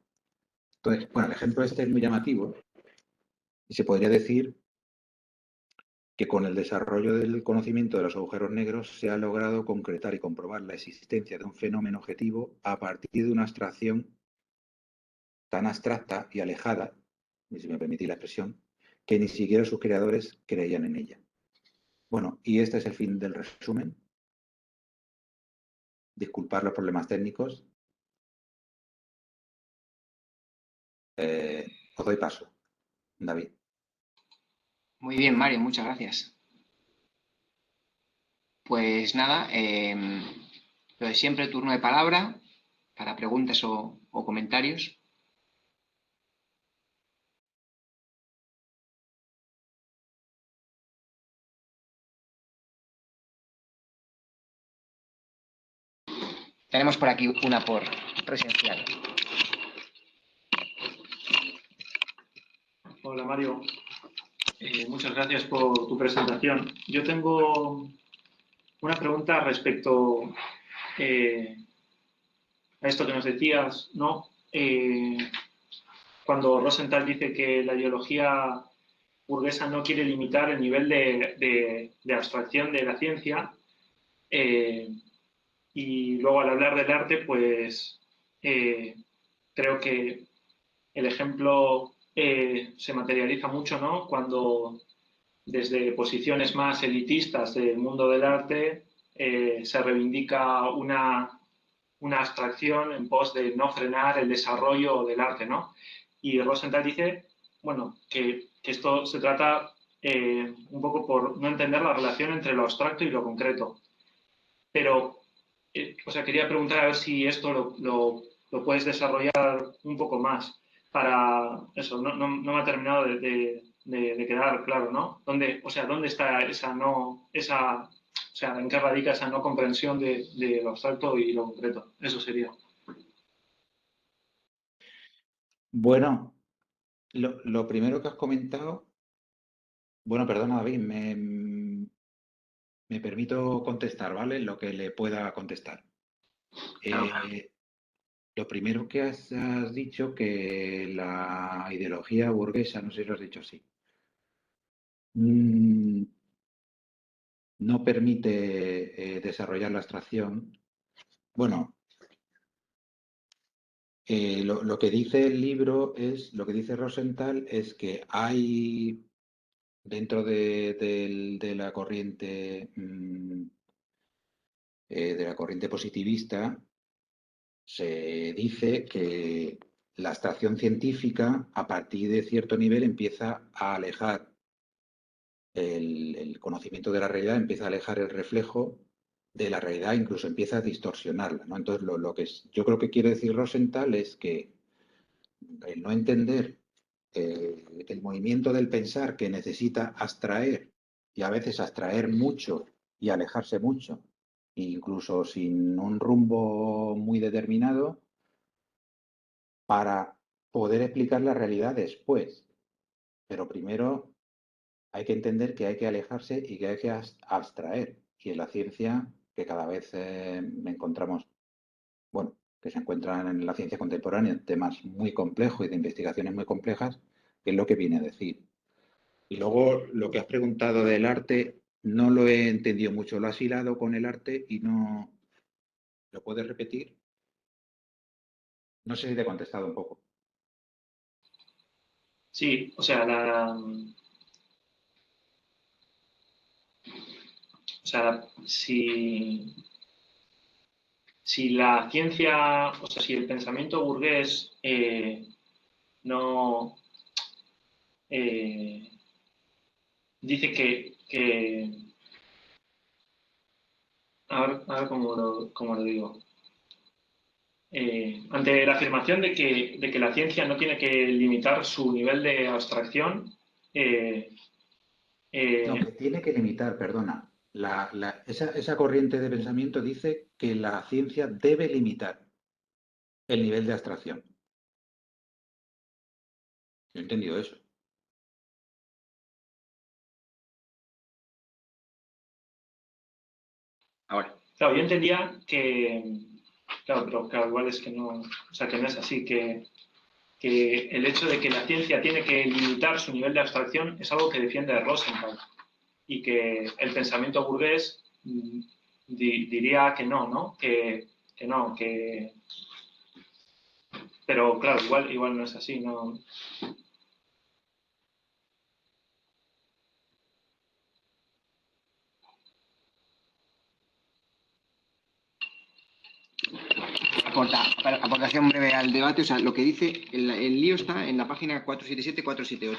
Entonces, bueno, el ejemplo este es muy llamativo y se podría decir que con el desarrollo del conocimiento de los agujeros negros se ha logrado concretar y comprobar la existencia de un fenómeno objetivo a partir de una abstracción tan abstracta y alejada, si me permitís la expresión, que ni siquiera sus creadores creían en ella. Bueno, y este es el fin del resumen. Disculpar los problemas técnicos. Os doy paso, David. Muy bien, Mario, muchas gracias. Pues nada, lo de siempre, turno de palabra para preguntas o comentarios. Tenemos por aquí una por presencial. Hola Mario, muchas gracias por tu presentación. Yo tengo una pregunta respecto a esto que nos decías, ¿no? Cuando Rosenthal dice que la ideología burguesa no quiere limitar el nivel de abstracción de la ciencia, y luego al hablar del arte, pues creo que el ejemplo se materializa mucho, ¿no? Cuando desde posiciones más elitistas del mundo del arte se reivindica una abstracción en pos de no frenar el desarrollo del arte, ¿no? Y Rosenthal dice, bueno, que esto se trata un poco por no entender la relación entre lo abstracto y lo concreto. Pero, o sea, quería preguntar a ver si esto lo puedes desarrollar un poco más para eso, no me ha terminado de quedar claro, ¿no? ¿Dónde, o sea, dónde está o sea, en qué radica esa no comprensión de lo abstracto y lo concreto? Eso sería. Bueno, lo primero que has comentado, bueno, perdona, David, me permito contestar, ¿vale? Lo que le pueda contestar. Lo primero que has dicho que la ideología burguesa, no sé si lo has dicho así, no permite desarrollar la abstracción. Bueno, lo que dice el libro es, lo que dice Rosenthal es que hay dentro de la corriente positivista, se dice que la abstracción científica a partir de cierto nivel empieza a alejar el conocimiento de la realidad, empieza a alejar el reflejo de la realidad, incluso empieza a distorsionarla, ¿no? Entonces, lo que yo creo que quiere decir Rosenthal es que el no entender el movimiento del pensar que necesita abstraer y a veces abstraer mucho y alejarse mucho, incluso sin un rumbo muy determinado, para poder explicar la realidad después. Pero primero hay que entender que hay que alejarse y que hay que abstraer. Y en la ciencia, que cada vez encontramos, bueno, que se encuentran en la ciencia contemporánea temas muy complejos y de investigaciones muy complejas, que es lo que viene a decir. Y luego lo que has preguntado del arte, no lo he entendido mucho. Lo has hilado con el arte y no... ¿Lo puedes repetir? No sé si te he contestado un poco. Sí, o sea, si la ciencia, o sea, si el pensamiento burgués no eh, dice a ver cómo lo digo. Ante la afirmación de que la ciencia no tiene que limitar su nivel de abstracción, No, que tiene que limitar, perdona. Esa corriente de pensamiento dice que la ciencia debe limitar el nivel de abstracción. Yo he entendido eso. Ahora. claro, yo entendía claro, pero claro, igual es que no, o sea, que no es así, que el hecho de que la ciencia tiene que limitar su nivel de abstracción es algo que defiende Rosenthal y que el pensamiento burgués diría que no, ¿no? Que no, que... Pero claro, igual no es así, ¿no? aportación breve al debate. O sea, lo que dice, el lío está en la página 477-478.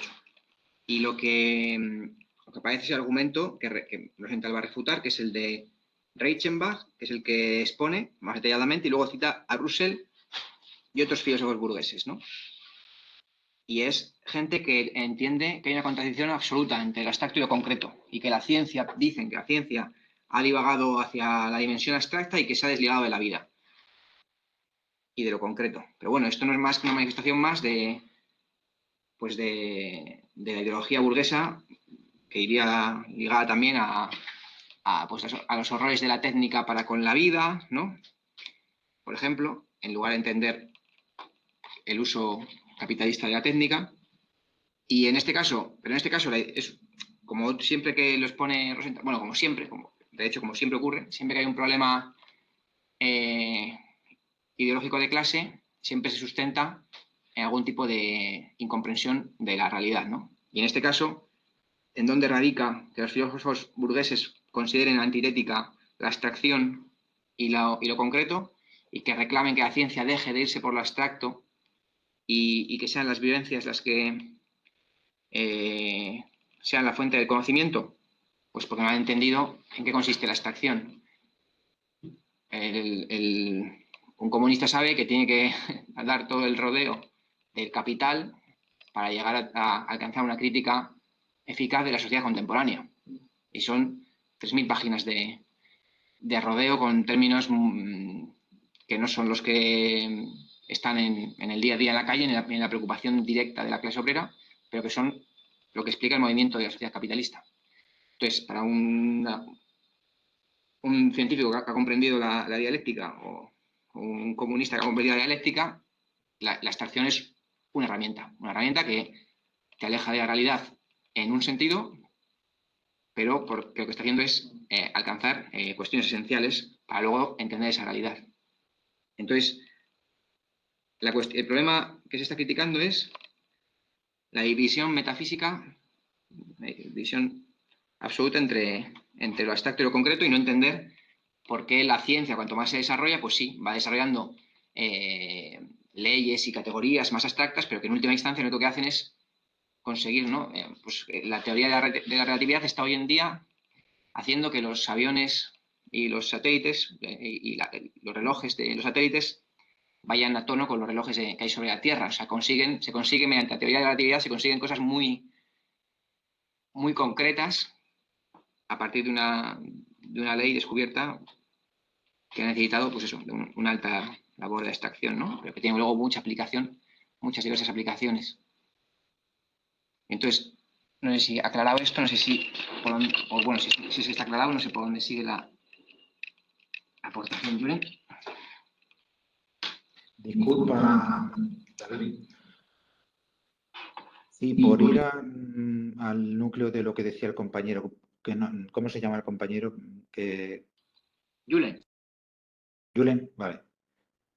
Y lo que aparece es el argumento que Rosenthal va a refutar, que es el de Reichenbach, que es el que expone más detalladamente, y luego cita a Russell y otros filósofos burgueses, ¿no? Y es gente que entiende que hay una contradicción absoluta entre lo abstracto y lo concreto, y que la ciencia, dicen que la ciencia ha divagado hacia la dimensión abstracta y que se ha desligado de la vida y de lo concreto. Pero bueno, esto no es más que una manifestación más de la ideología burguesa, que iría ligada también a los horrores de la técnica para con la vida, ¿no? Por ejemplo, en lugar de entender el uso capitalista de la técnica. Y en este caso, es como siempre que los pone Rosenthal, bueno, como siempre ocurre, siempre que hay un problema ideológico de clase, siempre se sustenta en algún tipo de incomprensión de la realidad, ¿no? Y en este caso, ¿en dónde radica que los filósofos burgueses consideren antitética la abstracción y lo concreto, y que reclamen que la ciencia deje de irse por lo abstracto y que sean las vivencias las que sean la fuente del conocimiento? Pues porque no han entendido en qué consiste la abstracción. Un comunista sabe que tiene que dar todo el rodeo del capital para llegar a alcanzar una crítica eficaz de la sociedad contemporánea. Y son 3.000 páginas de rodeo con términos que no son los que están en el día a día en la calle, en la preocupación directa de la clase obrera, pero que son lo que explica el movimiento de la sociedad capitalista. Entonces, para un científico que ha comprendido la dialéctica, o un comunista que ha comprendido la dialéctica, la abstracción es una herramienta que te aleja de la realidad en un sentido, pero porque lo que está haciendo es alcanzar cuestiones esenciales para luego entender esa realidad. Entonces, el problema que se está criticando es la división metafísica, la división absoluta entre lo abstracto y lo concreto, y no entender por qué la ciencia, cuanto más se desarrolla, pues sí, va desarrollando leyes y categorías más abstractas, pero que en última instancia lo único que hacen es conseguir, ¿no? La teoría de la relatividad está hoy en día haciendo que los aviones y los satélites los relojes de los satélites vayan a tono con los relojes que hay sobre la Tierra. O sea, se consigue mediante la teoría de la relatividad, se consiguen cosas muy, muy concretas a partir de una ley descubierta que ha necesitado, pues eso, de una alta labor de extracción, ¿no? Pero que tiene luego mucha aplicación, muchas diversas aplicaciones. Entonces, no sé si aclarado esto, no sé si se está aclarado, no sé por dónde sigue la aportación, Julen. Disculpa, David. Sí, por ir al núcleo de lo que decía el compañero, que no, ¿cómo se llama el compañero? Julen, vale.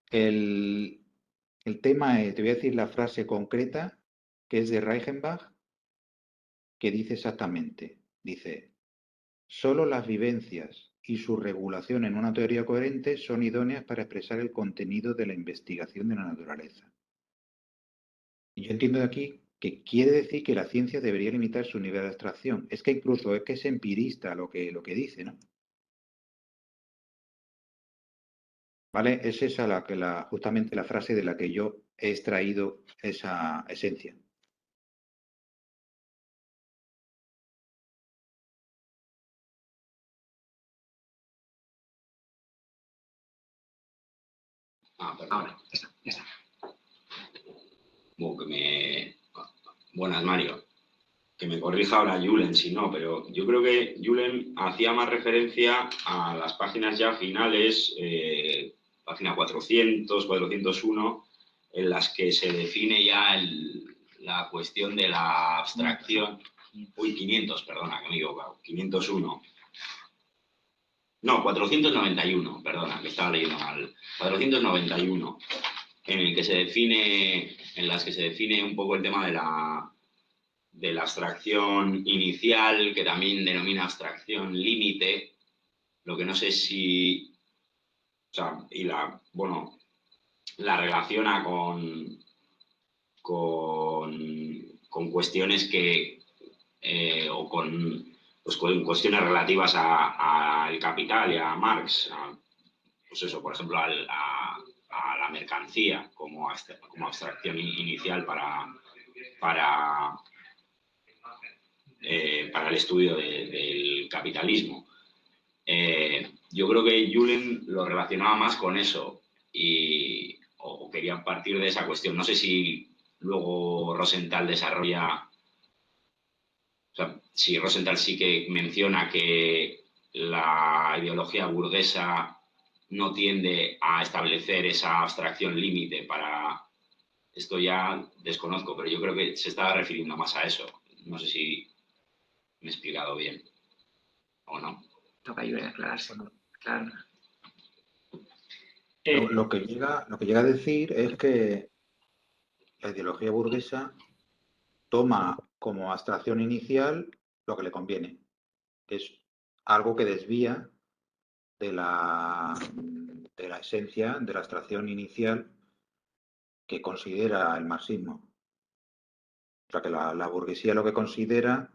El tema es, te voy a decir la frase concreta, que es de Reichenbach, que dice exactamente, dice, solo las vivencias y su regulación en una teoría coherente son idóneas para expresar el contenido de la investigación de la naturaleza. Y yo entiendo de aquí que quiere decir que la ciencia debería limitar su nivel de abstracción. Es que incluso es que es empirista lo que dice, ¿no? ¿Vale? Es esa justamente la frase de la que yo he extraído esa esencia. Ahora, ya está. Buenas, Mario. Que me corrija ahora Julen, si no, pero yo creo que Julen hacía más referencia a las páginas ya finales, página 400, 401, en las que se define ya la cuestión de la abstracción. 500, perdona, que me he equivocado. 501. No, 491, perdona, que estaba leyendo mal. 491, en las que se define un poco el tema de la abstracción inicial, que también denomina abstracción límite, lo que no sé si... O sea, la relaciona con cuestiones que, o pues, con cuestiones relativas al capital y a Marx, pues eso, por ejemplo, a la mercancía como abstracción inicial para el estudio del capitalismo. Yo creo que Julen lo relacionaba más con eso o quería partir de esa cuestión. No sé si luego Rosenthal desarrolla, o sea, si Rosenthal sí que menciona que la ideología burguesa no tiende a establecer esa abstracción límite para... Esto ya desconozco, pero yo creo que se estaba refiriendo más a eso. No sé si me he explicado bien o no. Toca ayudar a aclararse. Claro. Lo que llega a decir es que la ideología burguesa toma como abstracción inicial lo que le conviene, que es algo que desvía de la esencia, de la abstracción inicial que considera el marxismo. O sea que la burguesía lo que considera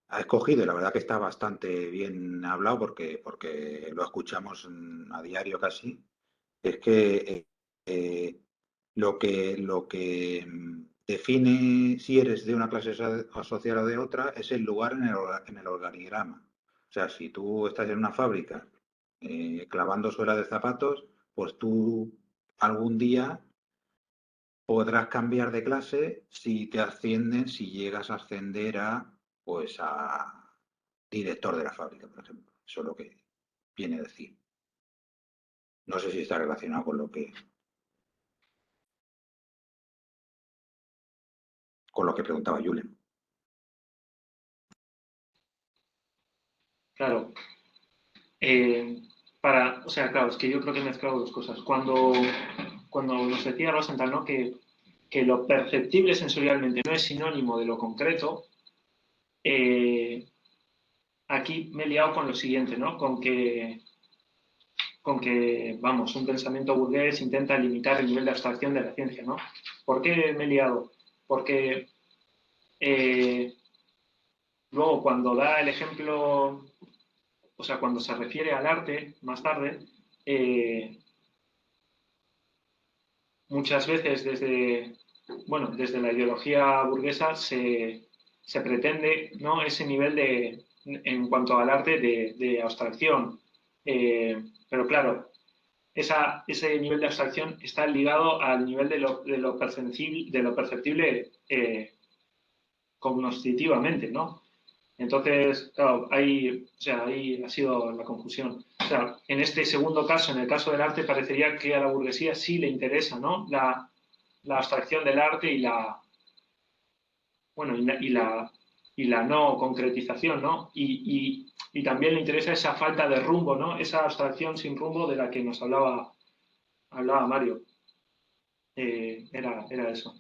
ha escogido, y la verdad que está bastante bien hablado porque lo escuchamos a diario casi, es que lo que define si eres de una clase social o de otra es el lugar en el organigrama. O sea, si tú estás en una fábrica clavando suelas de zapatos, pues tú algún día podrás cambiar de clase si te ascienden, si llegas a ascender pues a director de la fábrica, por ejemplo. Eso es lo que viene a decir. No sé si está relacionado con lo que preguntaba Julen. Claro. O sea, claro, es que yo creo que he mezclado dos cosas. Cuando nos decía Rosenthal, ¿no? que lo perceptible sensorialmente no es sinónimo de lo concreto, aquí me he liado con lo siguiente, ¿no? Con que, vamos, un pensamiento burgués intenta limitar el nivel de abstracción de la ciencia, ¿no? ¿Por qué me he liado? Porque luego cuando da el ejemplo, o sea, cuando se refiere al arte, más tarde, muchas veces desde la ideología burguesa se pretende, ¿no?, ese nivel en cuanto al arte de abstracción. Pero claro, ese nivel de abstracción está ligado al nivel de lo perceptible cognoscitivamente, ¿no? Entonces, claro, ahí ha sido la confusión. O sea, en este segundo caso, en el caso del arte, parecería que a la burguesía sí le interesa, ¿no?, la abstracción del arte y la no concretización, ¿no? Y también le interesa esa falta de rumbo, ¿no? Esa abstracción sin rumbo de la que nos hablaba Mario. Era eso.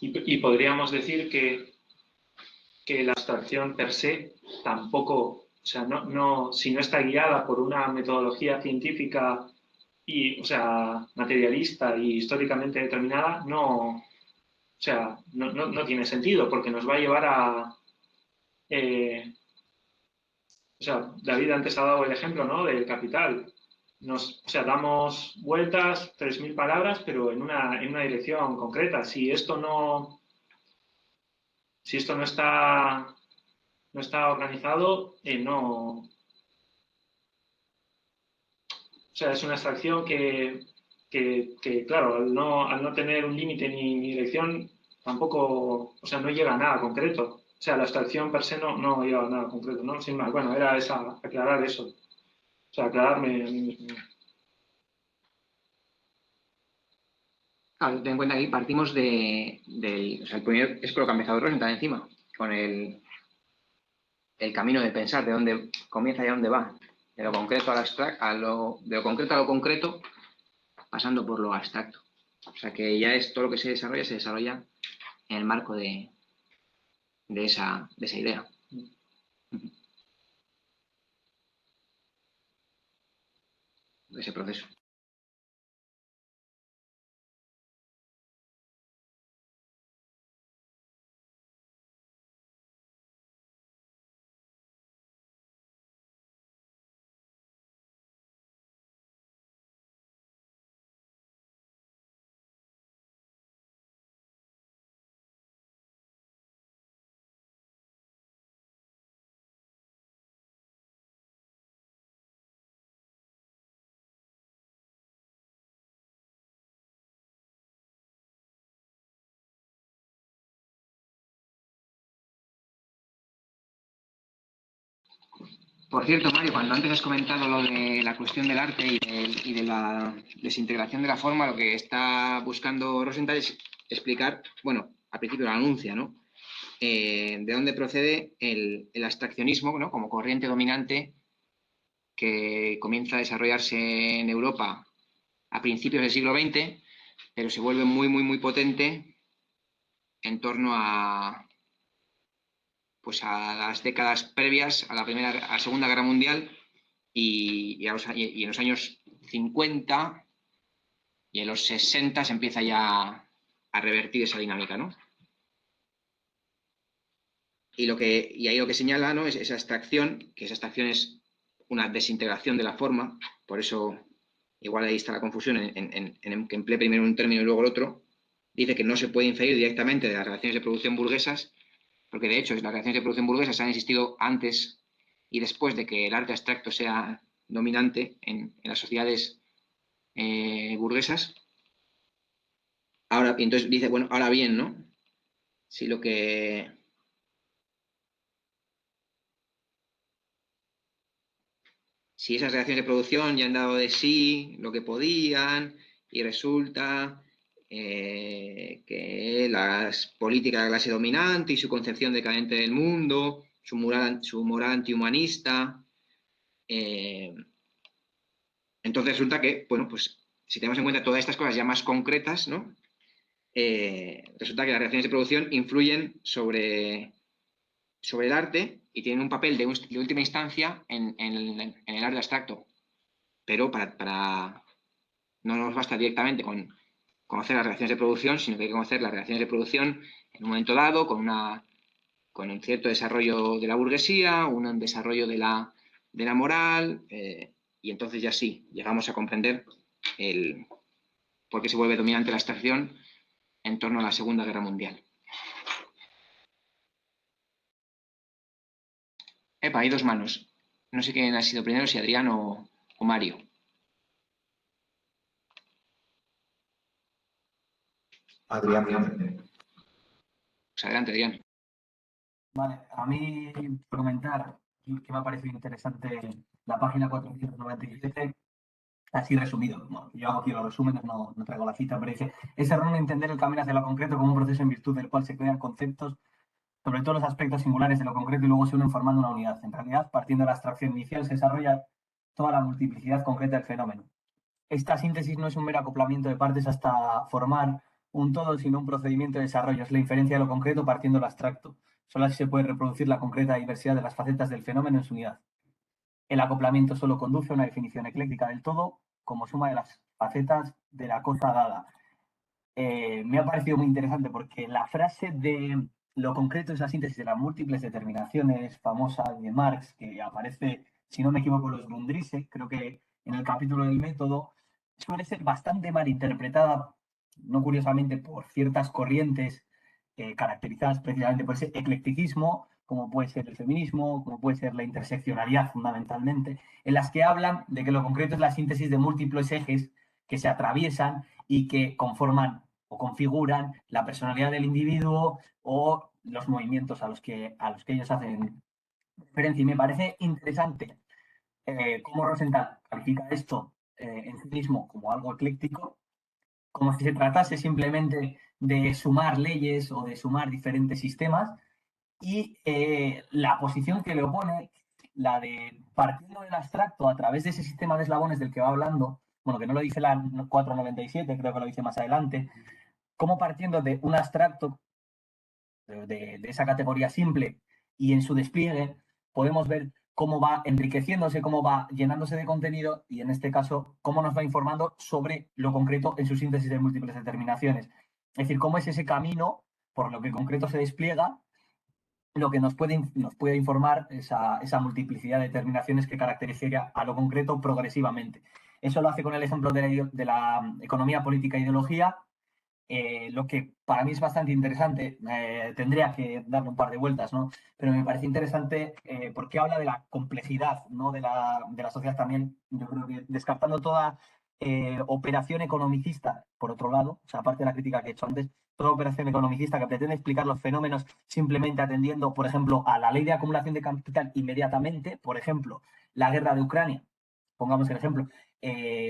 Y podríamos decir que la abstracción per se tampoco, o sea, si no está guiada por una metodología científica o sea, materialista y históricamente determinada, no tiene sentido, porque nos va a llevar o sea, David antes ha dado el ejemplo, ¿no?, del capital. o sea, damos vueltas, 3.000 palabras, pero en una dirección concreta. Si esto no está organizado, no. O sea, es una abstracción que claro, al no tener un límite ni dirección, tampoco, o sea, no llega a nada concreto. O sea, la abstracción per se no llega a nada concreto, ¿no? Sin más, bueno, era aclarar eso. O sea, aclararme a mí mismo. Claro, ten en cuenta que aquí partimos o sea, el primer es con lo que ha empezado Rosenthal encima, con el camino de pensar, de dónde comienza y a dónde va, de lo concreto de lo concreto a lo concreto, pasando por lo abstracto. O sea, que ya es todo lo que se desarrolla en el marco de esa idea. De ese proceso. Por cierto, Mario, cuando antes has comentado lo de la cuestión del arte y de la desintegración de la forma, lo que está buscando Rosenthal es explicar, bueno, al principio lo anuncia, ¿no? De dónde procede el abstraccionismo, ¿no? Como corriente dominante que comienza a desarrollarse en Europa a principios del siglo XX, pero se vuelve muy, muy, muy potente en torno a las décadas previas a la Segunda Guerra Mundial y en los años 50 y en los 60 se empieza ya a revertir esa dinámica, ¿no? Y ahí lo que señala, ¿no?, es esa abstracción, que esa abstracción es una desintegración de la forma, por eso igual ahí está la confusión en que emplee primero un término y luego el otro. Dice que no se puede inferir directamente de las relaciones de producción burguesas, porque de hecho las relaciones de producción burguesas han existido antes y después de que el arte abstracto sea dominante en las sociedades burguesas. Ahora, entonces dice, bueno, ahora bien, ¿no? Si si esas reacciones de producción ya han dado de sí lo que podían y resulta que las políticas de la clase dominante y su concepción decadente del mundo, su moral antihumanista, entonces resulta que, bueno, pues si tenemos en cuenta todas estas cosas ya más concretas, ¿no? Resulta que las reacciones de producción influyen sobre el arte y tienen un papel de última instancia en el arte abstracto. Pero no nos basta directamente con conocer las reacciones de producción, sino que hay que conocer las reacciones de producción en un momento dado, con un cierto desarrollo de la burguesía, un desarrollo de la moral, y entonces ya sí, llegamos a comprender por qué se vuelve dominante la abstracción en torno a la Segunda Guerra Mundial. Epa, hay dos manos. No sé quién ha sido primero, si Adrián o Mario. Adrián. Pues adelante, Adrián. Vale, a mí comentar que me ha parecido interesante la página 497, así resumido. Bueno, yo hago aquí los resúmenes, no traigo la cita, pero dice: es erróneo entender el camino hacia lo concreto como un proceso en virtud del cual se crean conceptos sobre todos los aspectos singulares de lo concreto y luego se unen formando una unidad. En realidad, partiendo de la abstracción inicial, se desarrolla toda la multiplicidad concreta del fenómeno. Esta síntesis no es un mero acoplamiento de partes hasta formar un todo, sino un procedimiento de desarrollo. Es la inferencia de lo concreto partiendo del abstracto. Solo así se puede reproducir la concreta diversidad de las facetas del fenómeno en su unidad. El acoplamiento solo conduce a una definición ecléctica del todo como suma de las facetas de la cosa dada. Me ha parecido muy interesante porque la frase de lo concreto es la síntesis de las múltiples determinaciones famosa de Marx, que aparece, si no me equivoco, los Grundrisse, creo que en el capítulo del método, suele ser bastante malinterpretada, no curiosamente por ciertas corrientes caracterizadas precisamente por ese eclecticismo, como puede ser el feminismo, como puede ser la interseccionalidad fundamentalmente, en las que hablan de que lo concreto es la síntesis de múltiples ejes que se atraviesan y que conforman o configuran la personalidad del individuo o los movimientos a los que ellos hacen referencia. Y me parece interesante cómo Rosenthal califica esto en sí mismo como algo ecléctico, como si se tratase simplemente de sumar leyes o de sumar diferentes sistemas, y la posición que le opone, la de partiendo del abstracto a través de ese sistema de eslabones del que va hablando, bueno, que no lo dice la 497, creo que lo dice más adelante, como partiendo de un abstracto de esa categoría simple y en su despliegue podemos ver cómo va enriqueciéndose, cómo va llenándose de contenido y en este caso cómo nos va informando sobre lo concreto en su síntesis de múltiples determinaciones. Es decir, cómo es ese camino por lo que concreto se despliega, lo que nos puede informar esa multiplicidad de determinaciones que caracterizaría a lo concreto progresivamente. Eso lo hace con el ejemplo de la economía política e ideología. Lo que para mí es bastante interesante, tendría que darle un par de vueltas, ¿no? Pero me parece interesante porque habla de la complejidad, ¿no? de la sociedad también, yo creo que descartando toda operación economicista, por otro lado, o sea, aparte de la crítica que he hecho antes, toda operación economicista que pretende explicar los fenómenos simplemente atendiendo, por ejemplo, a la ley de acumulación de capital inmediatamente, por ejemplo, la guerra de Ucrania, pongamos el ejemplo,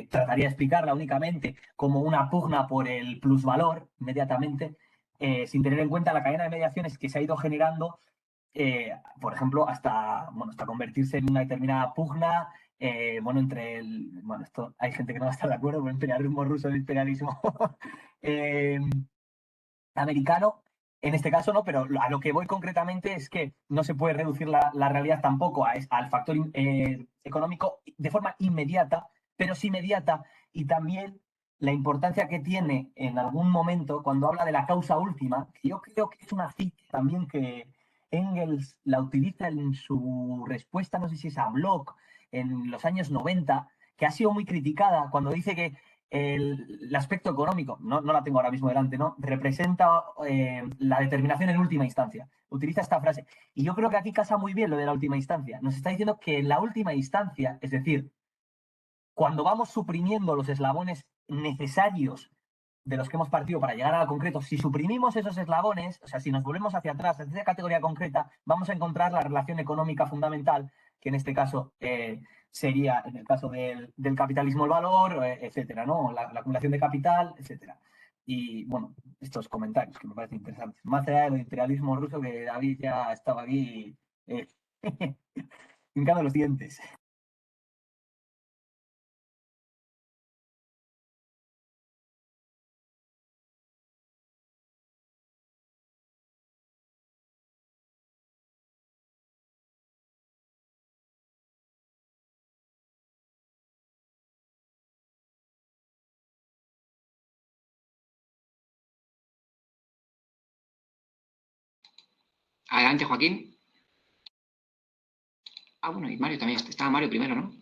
trataría de explicarla únicamente como una pugna por el plusvalor inmediatamente, sin tener en cuenta la cadena de mediaciones que se ha ido generando, por ejemplo, hasta convertirse en una determinada pugna, esto hay gente que no va a estar de acuerdo con el imperialismo ruso y el imperialismo eh, americano, en este caso no, pero a lo que voy concretamente es que no se puede reducir la realidad tampoco al factor económico de forma inmediata, pero sí inmediata, y también la importancia que tiene en algún momento cuando habla de la causa última, que yo creo que es una cita también que Engels la utiliza en su respuesta, no sé si es a Bloch, en los años 90, que ha sido muy criticada cuando dice que el aspecto económico, no la tengo ahora mismo delante, ¿no? Representa la determinación en última instancia. Utiliza esta frase. Y yo creo que aquí casa muy bien lo de la última instancia. Nos está diciendo que en la última instancia, es decir, cuando vamos suprimiendo los eslabones necesarios de los que hemos partido para llegar a lo concreto, si suprimimos esos eslabones, o sea, si nos volvemos hacia atrás, en esa categoría concreta, vamos a encontrar la relación económica fundamental, que en este caso sería, en el caso del capitalismo, el valor, etcétera, ¿no? La acumulación de capital, etcétera. Y bueno, estos comentarios que me parecen interesantes. Más allá del imperialismo ruso, que David ya estaba aquí hincando los dientes. Adelante, Joaquín. Bueno, y Mario también. Estaba Mario primero, ¿no?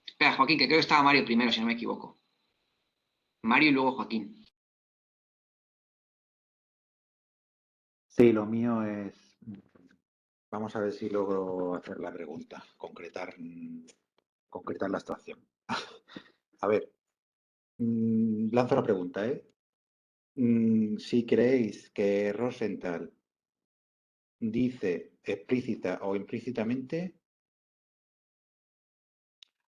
Espera, Joaquín, que creo que estaba Mario primero, si no me equivoco. Mario y luego Joaquín. Sí, lo mío es. Vamos a ver si logro hacer la pregunta, concretar la situación. A ver, lanzo la pregunta, ¿eh? Si creéis que Rosenthal dice explícita o implícitamente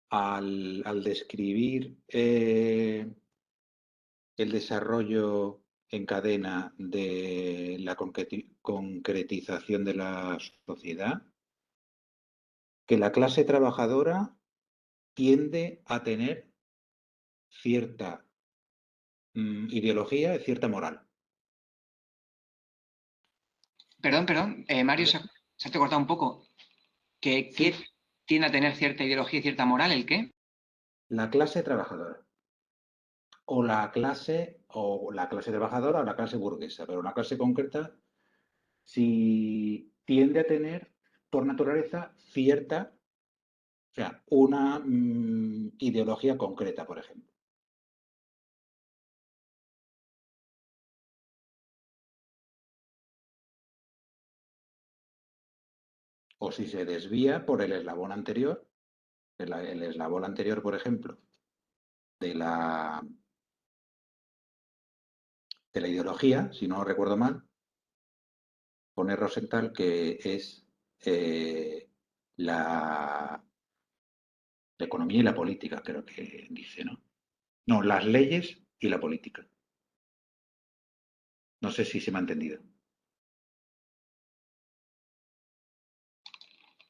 al describir el desarrollo en cadena de la concretización de la sociedad, que la clase trabajadora tiende a tener cierta ideología y cierta moral. Perdón, Mario, se ha cortado un poco. ¿Qué tiende a tener cierta ideología y cierta moral? ¿El qué? La clase trabajadora. O la clase trabajadora o la clase burguesa, pero una clase concreta si tiende a tener por naturaleza cierta sea, una ideología concreta, por ejemplo. O si se desvía por el eslabón anterior, el eslabón anterior, por ejemplo, de la ideología, si no recuerdo mal, pone Rosenthal que es la economía y la política, creo que dice, ¿no? No, las leyes y la política. No sé si se me ha entendido.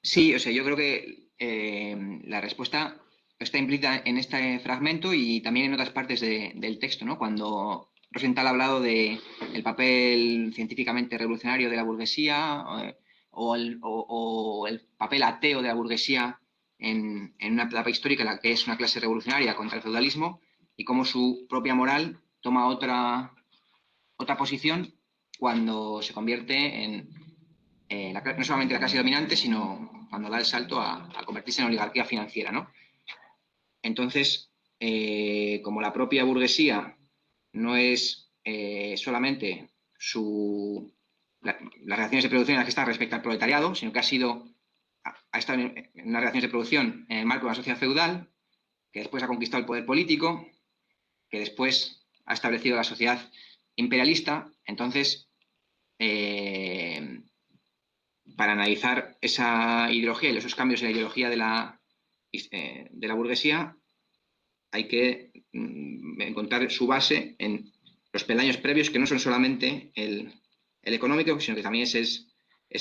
Sí, o sea, yo creo que la respuesta está implícita en este fragmento y también en otras partes del texto, ¿no? Cuando Rosenthal ha hablado del papel científicamente revolucionario de la burguesía o el papel ateo de la burguesía en una etapa histórica en la que es una clase revolucionaria contra el feudalismo y cómo su propia moral toma otra posición cuando se convierte en no solamente la clase dominante, sino cuando da el salto a convertirse en oligarquía financiera, ¿no? Entonces, como la propia burguesía no es solamente las relaciones de producción en las que está respecto al proletariado, sino que ha estado en unas relaciones de producción en el marco de una sociedad feudal, que después ha conquistado el poder político, que después ha establecido la sociedad imperialista. Entonces, para analizar esa ideología y esos cambios en la ideología de la burguesía, hay que encontrar su base en los peldaños previos, que no son solamente el económico, sino que también es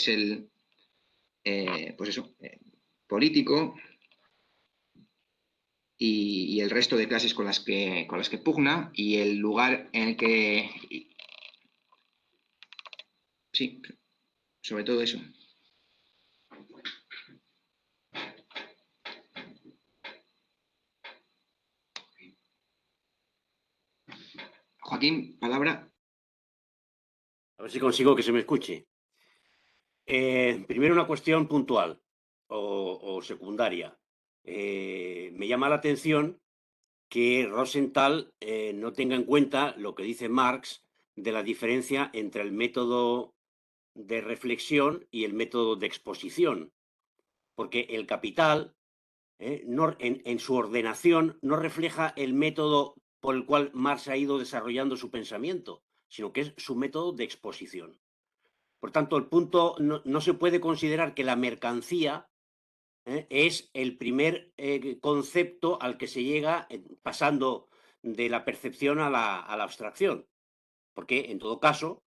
el pues eso, político y el resto de clases con las que pugna y el lugar en el que... Sí, sobre todo eso. Joaquín, palabra. A ver si consigo que se me escuche. Primero una cuestión puntual o secundaria. Me llama la atención que Rosenthal no tenga en cuenta lo que dice Marx de la diferencia entre el método de reflexión y el método de exposición. Porque el Capital, en su ordenación, no refleja el método por el cual Marx ha ido desarrollando su pensamiento, sino que es su método de exposición. Por tanto, el punto no se puede considerar que la mercancía es el primer concepto al que se llega pasando de la percepción a la abstracción. Porque, en todo caso,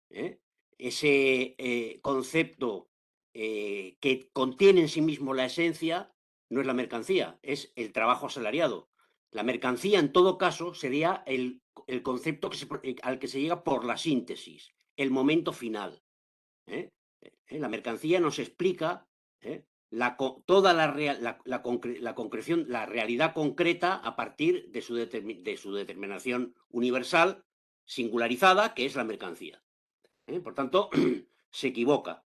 ese concepto que contiene en sí mismo la esencia no es la mercancía, es el trabajo asalariado. La mercancía, en todo caso, sería el concepto al que se llega por la síntesis, el momento final. La mercancía nos explica toda la concreción, la realidad concreta a partir de su determinación universal, singularizada, que es la mercancía. Por tanto, se equivoca.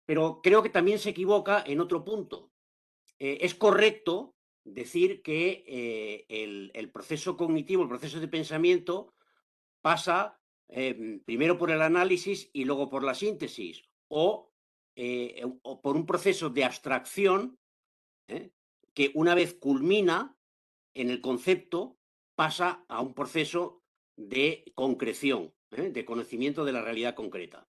Pero creo que también se equivoca en otro punto. Es correcto decir que el proceso cognitivo, el proceso de pensamiento, pasa primero por el análisis y luego por la síntesis, o por un proceso de abstracción que una vez culmina en el concepto pasa a un proceso de concreción, de conocimiento de la realidad concreta.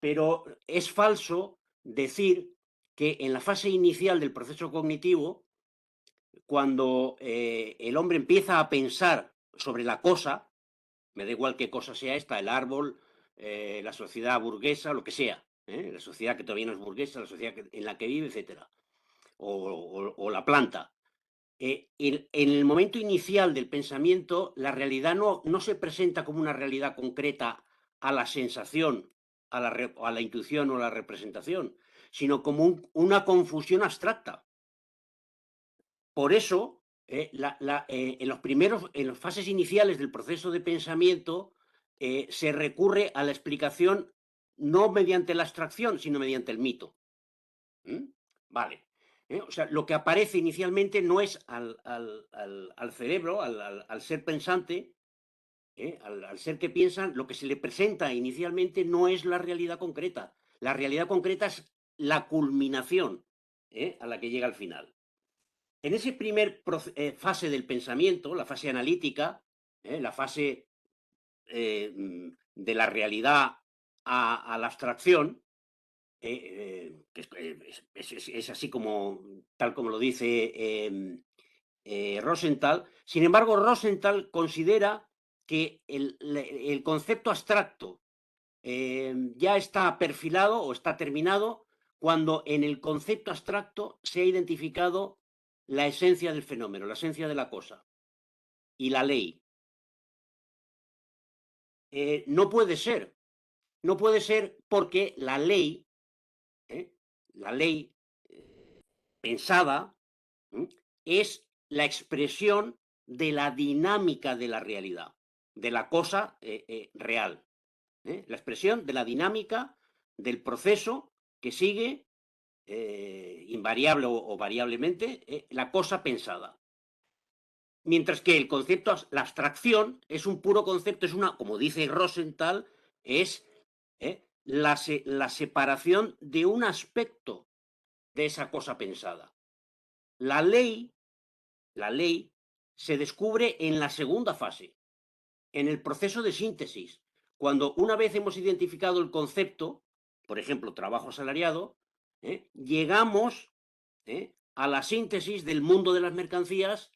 Pero es falso decir que en la fase inicial del proceso cognitivo, cuando el hombre empieza a pensar sobre la cosa, me da igual qué cosa sea esta, el árbol, la sociedad burguesa, lo que sea, la sociedad que todavía no es burguesa, la sociedad en la que vive, etcétera, o la planta. En el momento inicial del pensamiento, la realidad no se presenta como una realidad concreta a la sensación, a la intuición o a la representación, sino como una confusión abstracta. Por eso, en las fases iniciales del proceso de pensamiento, se recurre a la explicación no mediante la abstracción, sino mediante el mito. Vale. O sea, lo que aparece inicialmente no es al cerebro, al ser pensante, al ser que piensa, lo que se le presenta inicialmente no es la realidad concreta. La realidad concreta es la culminación a la que llega al final. En ese primer fase del pensamiento, la fase analítica, la fase de la realidad a la abstracción, es así como, tal como lo dice Rosenthal. Sin embargo, Rosenthal considera que el concepto abstracto ya está perfilado o está terminado cuando en el concepto abstracto se ha identificado la esencia del fenómeno, la esencia de la cosa y la ley. No puede ser. No puede ser porque la ley pensada es la expresión de la dinámica de la realidad, de la cosa real. La expresión de la dinámica del proceso que sigue invariable o variablemente la cosa pensada. Mientras que el concepto, la abstracción, es un puro concepto, es una, como dice Rosenthal, es la separación de un aspecto de esa cosa pensada. La ley se descubre en la segunda fase, en el proceso de síntesis, cuando una vez hemos identificado el concepto, por ejemplo, trabajo asalariado, llegamos a la síntesis del mundo de las mercancías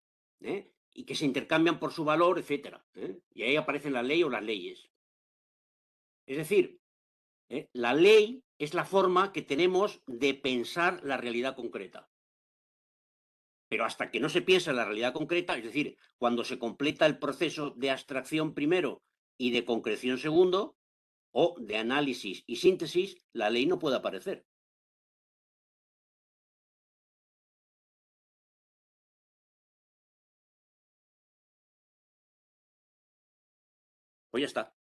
y que se intercambian por su valor, etc. Y ahí aparecen la ley o las leyes. Es decir, la ley es la forma que tenemos de pensar la realidad concreta. Pero hasta que no se piensa en la realidad concreta, es decir, cuando se completa el proceso de abstracción primero y de concreción segundo, o de análisis y síntesis, la ley no puede aparecer. Pues ya está.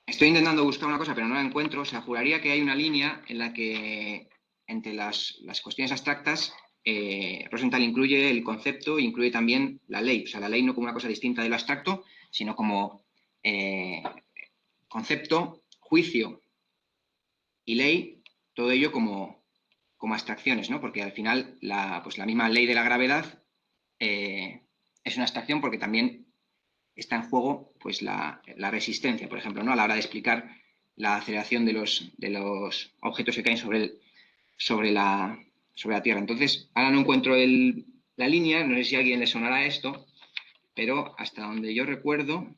Estoy intentando buscar una cosa, pero no la encuentro. O sea, juraría que hay una línea en la que entre las cuestiones abstractas, Rosenthal incluye el concepto, incluye también la ley. O sea, la ley no como una cosa distinta de lo abstracto, sino como concepto, juicio y ley, todo ello como abstracciones, ¿no? Porque al final pues la misma ley de la gravedad es una abstracción porque también está en juego pues la resistencia, por ejemplo, ¿no? A la hora de explicar la aceleración de los objetos que caen sobre la Tierra. Entonces, ahora no encuentro la línea, no sé si a alguien le sonará esto, pero hasta donde yo recuerdo,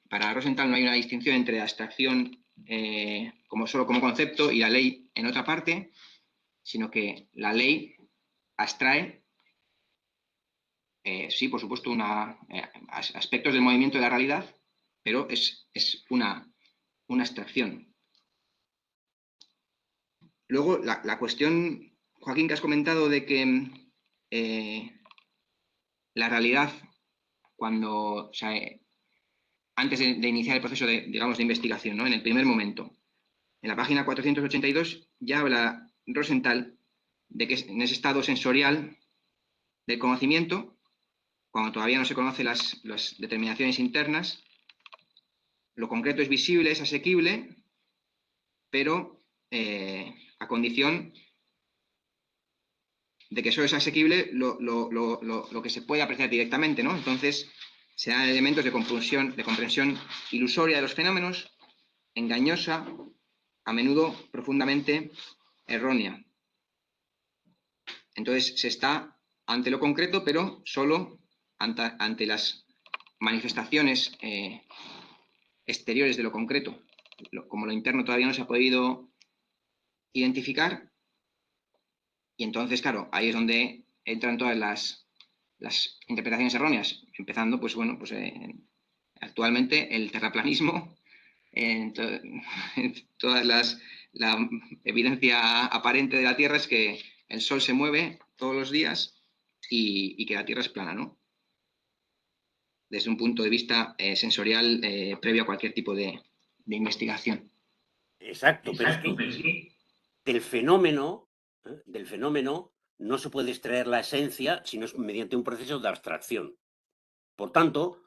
para Rosenthal no hay una distinción entre abstracción solo como concepto y la ley en otra parte, sino que la ley abstrae, sí, por supuesto, aspectos del movimiento de la realidad, pero es una abstracción. Luego, la cuestión, Joaquín, que has comentado de que la realidad, cuando, o sea, antes de iniciar el proceso de investigación, ¿no? En el primer momento, en la página 482 ya habla Rosenthal de que en ese estado sensorial del conocimiento, cuando todavía no se conocen las determinaciones internas, lo concreto es visible, es asequible, pero a condición de que solo es asequible lo que se puede apreciar directamente, ¿no? Entonces, se dan elementos de comprensión ilusoria de los fenómenos, engañosa, a menudo profundamente errónea. Entonces, se está ante lo concreto, pero solo ante las manifestaciones exteriores de lo concreto. Como lo interno todavía no se ha podido identificar, y entonces, claro, ahí es donde entran todas las interpretaciones erróneas, empezando, pues bueno, pues actualmente el terraplanismo, en todas la evidencia aparente de la Tierra es que el Sol se mueve todos los días y que la Tierra es plana, ¿no? Desde un punto de vista sensorial previo a cualquier tipo de investigación. Exacto, pero es que del fenómeno no se puede extraer la esencia sino es mediante un proceso de abstracción. Por tanto,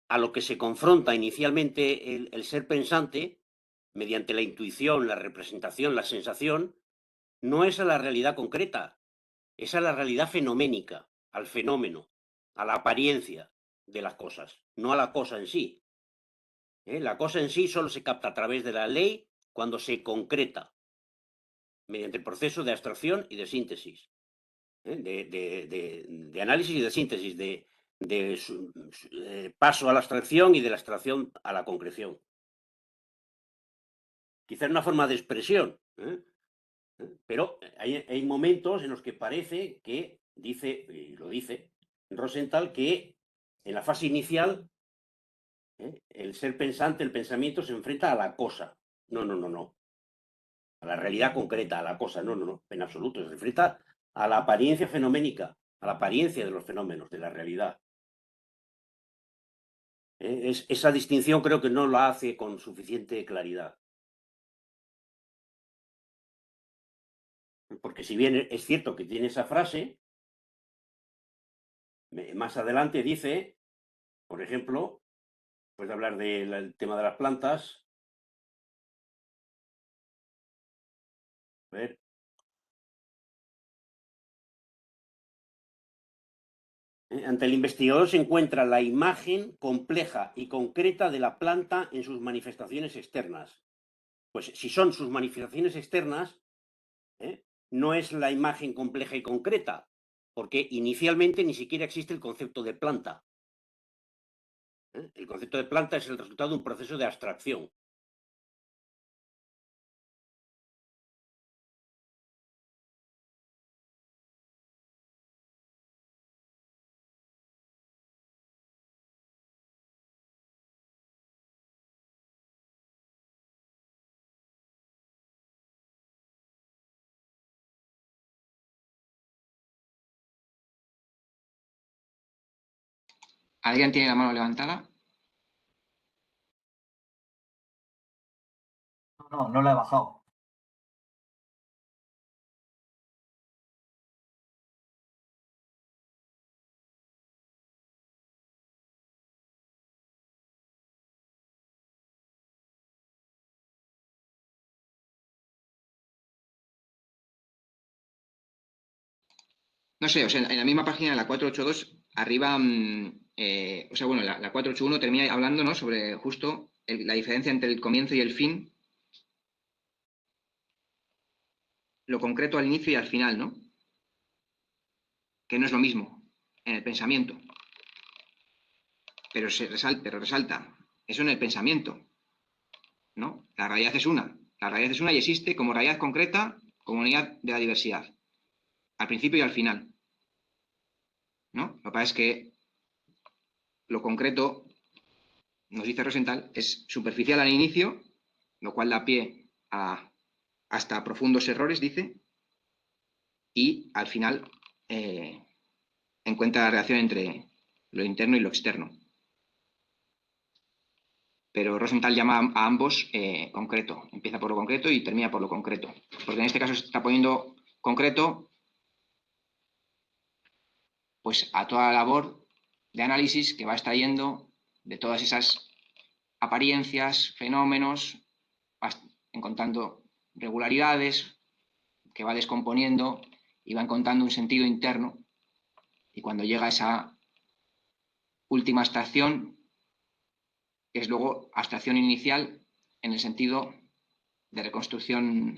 a lo que se confronta inicialmente el ser pensante, mediante la intuición, la representación, la sensación, no es a la realidad concreta, es a la realidad fenoménica, al fenómeno, a la apariencia de las cosas, no a la cosa en sí. La cosa en sí solo se capta a través de la ley cuando se concreta, mediante el proceso de abstracción y de síntesis, de análisis y de síntesis, de paso a la abstracción y de la abstracción a la concreción. Quizás una forma de expresión, pero hay momentos en los que parece que dice, y lo dice Rosenthal, que en la fase inicial el ser pensante, el pensamiento se enfrenta a la cosa. No, no, no, no. A la realidad concreta, a la cosa. No, no, no, en absoluto. Se enfrenta a la apariencia fenoménica, a la apariencia de los fenómenos, de la realidad. Esa distinción creo que no la hace con suficiente claridad. Porque si bien es cierto que tiene esa frase, más adelante dice, por ejemplo, puede hablar del tema de las plantas. A ver. Ante el investigador se encuentra la imagen compleja y concreta de la planta en sus manifestaciones externas. Pues si son sus manifestaciones externas, no es la imagen compleja y concreta, porque inicialmente ni siquiera existe el concepto de planta. El concepto de planta es el resultado de un proceso de abstracción. ¿Alguien tiene la mano levantada? No, no la he bajado. No sé, o sea, en la misma página, la 482, arriba, o sea, bueno, la 481 termina hablando, ¿no?, sobre justo la diferencia entre el comienzo y el fin, lo concreto al inicio y al final, ¿no? Que no es lo mismo en el pensamiento. Pero resalta, eso en el pensamiento, ¿no? La realidad es una. La realidad es una y existe como realidad concreta, como unidad de la diversidad, al principio y al final, ¿no? Lo que pasa es que lo concreto, nos dice Rosenthal, es superficial al inicio, lo cual da pie hasta profundos errores, dice, y al final encuentra la relación entre lo interno y lo externo. Pero Rosenthal llama a ambos concreto. Empieza por lo concreto y termina por lo concreto. Porque en este caso se está poniendo concreto pues a toda la labor de análisis que va extrayendo de todas esas apariencias, fenómenos, encontrando regularidades que va descomponiendo y va encontrando un sentido interno, y cuando llega a esa última abstracción, es luego abstracción inicial en el sentido de reconstrucción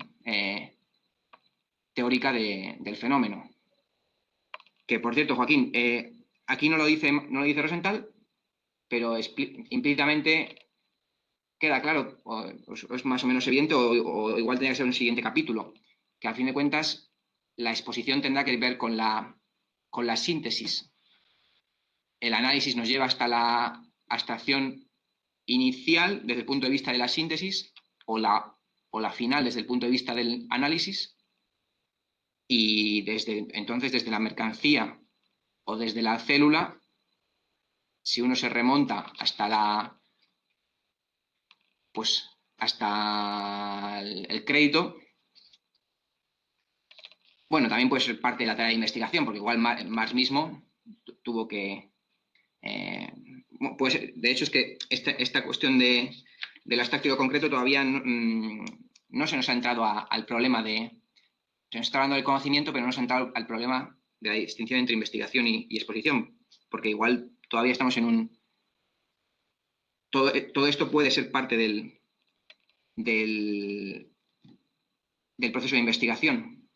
teórica del fenómeno. Que, por cierto, Joaquín, aquí no lo dice Rosenthal, pero implícitamente queda claro, o es más o menos evidente, o igual tendría que ser un siguiente capítulo, que a fin de cuentas la exposición tendrá que ver con la síntesis. El análisis nos lleva hasta la abstracción inicial desde el punto de vista de la síntesis, o la final desde el punto de vista del análisis, y entonces desde la mercancía o desde la célula, si uno se remonta hasta hasta el crédito, bueno, también puede ser parte de la tarea de investigación, porque igual Marx mismo tuvo que... pues, de hecho, es que esta cuestión del abstracto concreto todavía no se nos ha entrado al problema de... Se nos está hablando del conocimiento, pero no se ha entrado al problema de la distinción entre investigación y exposición, porque igual todavía estamos en un... Todo esto puede ser parte del proceso de investigación,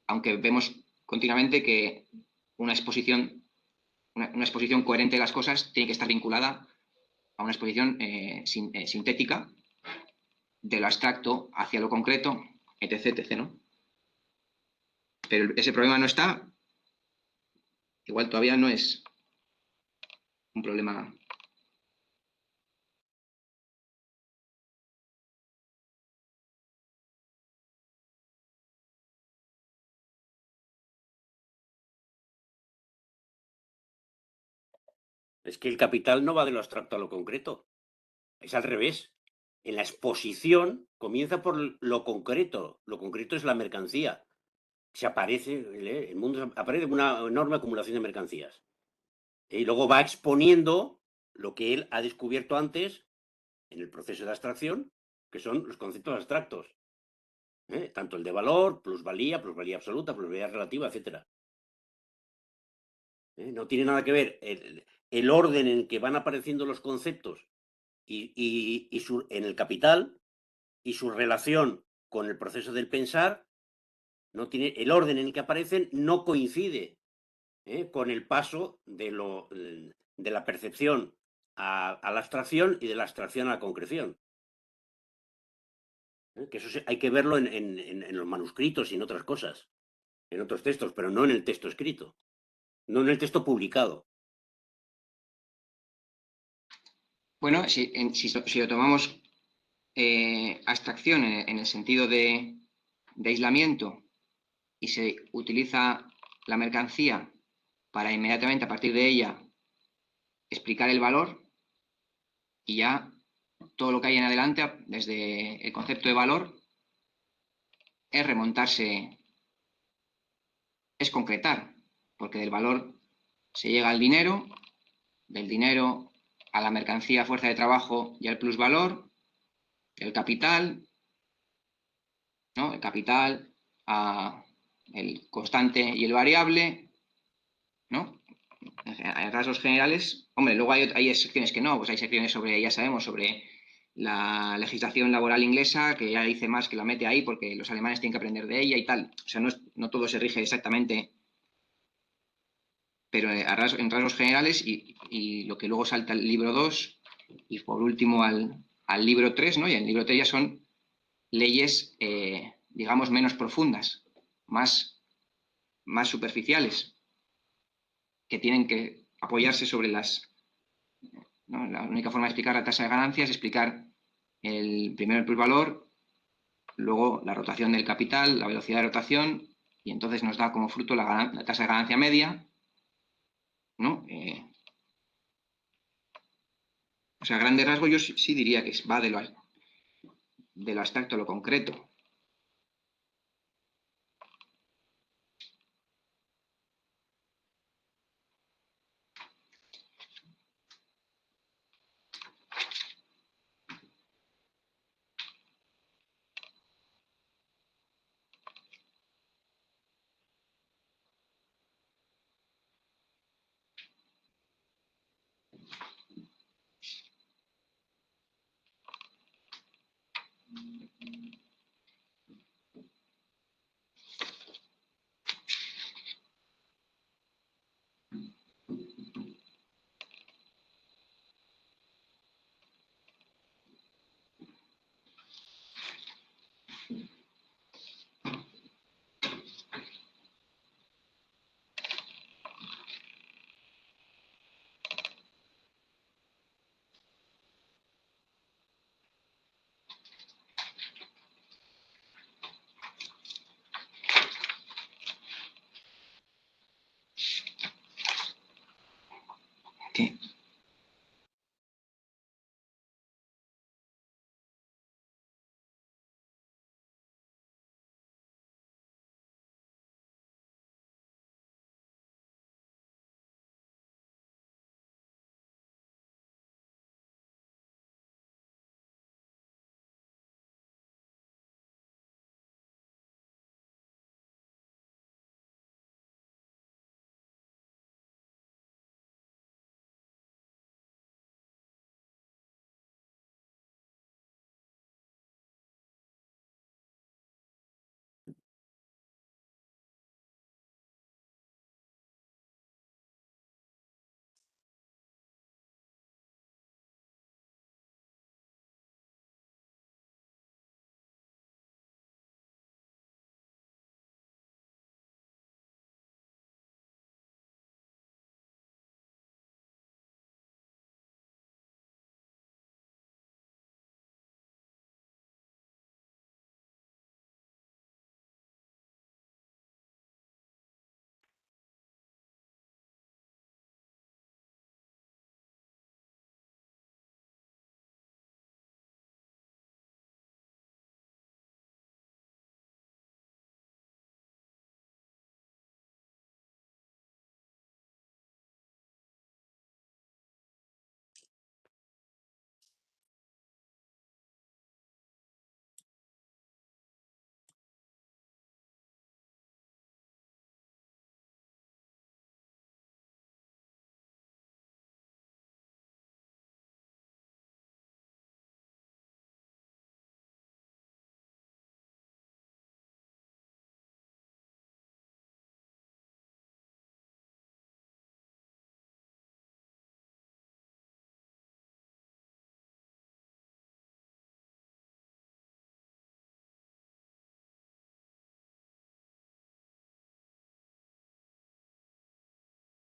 aunque vemos continuamente que una exposición coherente de las cosas tiene que estar vinculada a una exposición sintética de lo abstracto hacia lo concreto, etc., etc., ¿no? Pero ese problema no está, igual todavía no es un problema. Es que el capital no va de lo abstracto a lo concreto. Es al revés. En la exposición comienza por lo concreto. Lo concreto es la mercancía. El mundo aparece una enorme acumulación de mercancías. Y luego va exponiendo lo que él ha descubierto antes en el proceso de abstracción, que son los conceptos abstractos. Tanto el de valor, plusvalía absoluta, plusvalía relativa, etc. No tiene nada que ver el orden en que van apareciendo los conceptos en el capital y su relación con el proceso del pensar. No tiene, el orden en el que aparecen no coincide con el paso de la percepción a la abstracción y de la abstracción a la concreción. Que eso hay que verlo en los manuscritos y en otras cosas, en otros textos, pero no en el texto escrito, no en el texto publicado. Bueno, si lo tomamos abstracción en el sentido de aislamiento, y se utiliza la mercancía para inmediatamente a partir de ella explicar el valor, y ya todo lo que hay en adelante desde el concepto de valor es remontarse, es concretar, porque del valor se llega al dinero, del dinero a la mercancía, fuerza de trabajo y al plusvalor, el capital, ¿no? El capital a el constante y el variable, ¿no? En rasgos generales. Hombre, luego hay secciones que no, pues hay secciones sobre, ya sabemos, sobre la legislación laboral inglesa, que ya dice más que la mete ahí porque los alemanes tienen que aprender de ella y tal. O sea, no todo se rige exactamente, pero en rasgos generales, y lo que luego salta al libro 2 y por último al libro 3, ¿no? Y en el libro 3 ya son leyes, digamos, menos profundas, más superficiales, que tienen que apoyarse sobre ¿no? La única forma de explicar la tasa de ganancias es explicar primero el plusvalor, luego la rotación del capital, la velocidad de rotación, y entonces nos da como fruto la tasa de ganancia media, ¿no? O sea, a grandes rasgos yo sí diría que va de lo abstracto a lo concreto.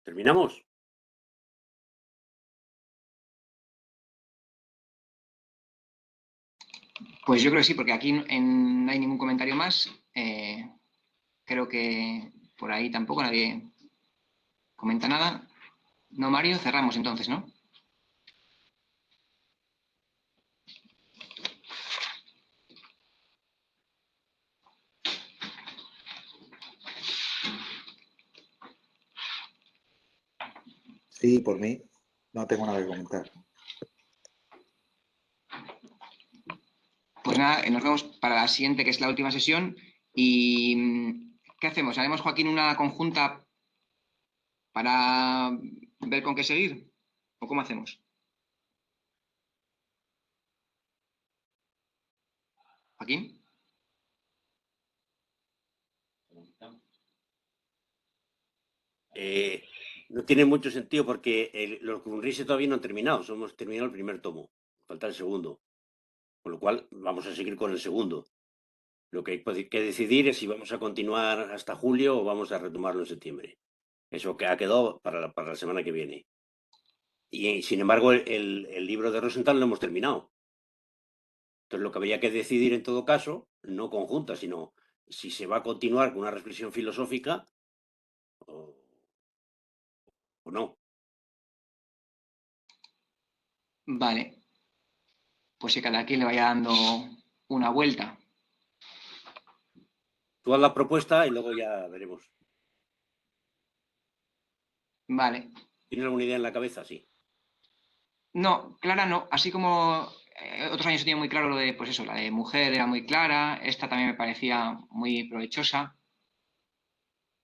¿Terminamos? Pues yo creo que sí, porque aquí no hay ningún comentario más. Creo que por ahí tampoco nadie comenta nada. No, Mario, cerramos entonces, ¿no? Sí, por mí. No tengo nada que comentar. Pues nada, nos vemos para la siguiente, que es la última sesión. ¿Y qué hacemos? ¿Haremos, Joaquín, una conjunta para ver con qué seguir? ¿O cómo hacemos? ¿Joaquín? No tiene mucho sentido porque los Grundrisse todavía no han terminado. Hemos terminado el primer tomo. Falta el segundo. Con lo cual vamos a seguir con el segundo. Lo que hay que decidir es si vamos a continuar hasta julio o vamos a retomarlo en septiembre. Eso que ha quedado para la semana que viene. Y sin embargo, el libro de Rosenthal lo hemos terminado. Entonces, lo que habría que decidir en todo caso, no conjunta, sino si se va a continuar con una reflexión filosófica o no. Vale. Pues que cada quien le vaya dando una vuelta. Tú haz la propuesta y luego ya veremos. Vale. ¿Tienes alguna idea en la cabeza? Sí. No, clara no. Así como otros años he tenido muy claro lo de, pues eso, la de mujer era muy clara. Esta también me parecía muy provechosa.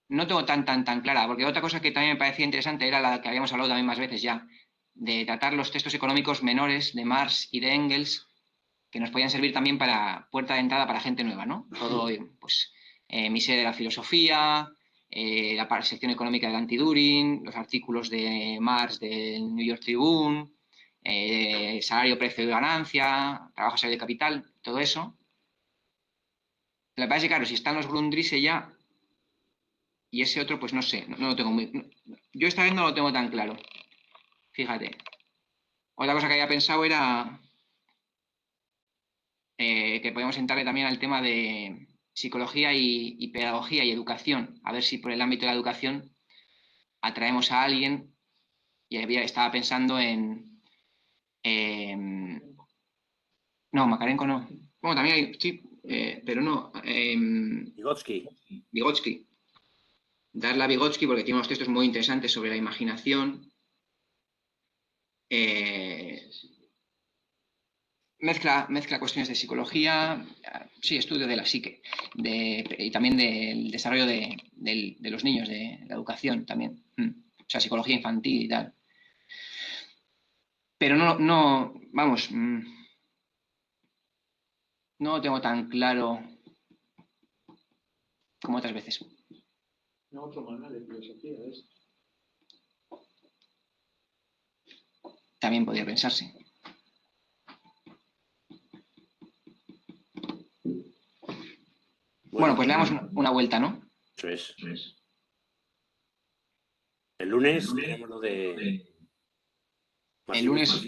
No tengo tan clara, porque otra cosa que también me parecía interesante era la que habíamos hablado también más veces ya, de tratar los textos económicos menores de Marx y de Engels, que nos podían servir también para puerta de entrada para gente nueva, ¿no? Todo, pues, Mises de la filosofía, la sección económica del Anti-Düring, los artículos de Marx del New York Tribune, salario, precio y ganancia, trabajo, salario y capital, todo eso. Lo que pasa es que, claro, si están los Grundrisse ya, y ese otro, pues no sé, no lo tengo muy... Yo esta vez no lo tengo tan claro. Fíjate. Otra cosa que había pensado era que podemos entrarle también al tema de psicología y pedagogía y educación. A ver si por el ámbito de la educación atraemos a alguien. Y estaba pensando en... no, Makarenko no. Bueno, también hay... Sí, pero no. Vygotsky. Vygotsky. Darle a Vygotsky porque tiene unos textos muy interesantes sobre la imaginación. Mezcla cuestiones de psicología, sí, estudio de la psique, y también del desarrollo de los niños, de la educación también. O sea, psicología infantil y tal. Pero no, vamos, no lo tengo tan claro como otras veces. No, otro manual de filosofía de esto. También podría pensarse. Bueno, pues le damos una vuelta, ¿no? Eso es. El lunes tenemos lo de... El lunes,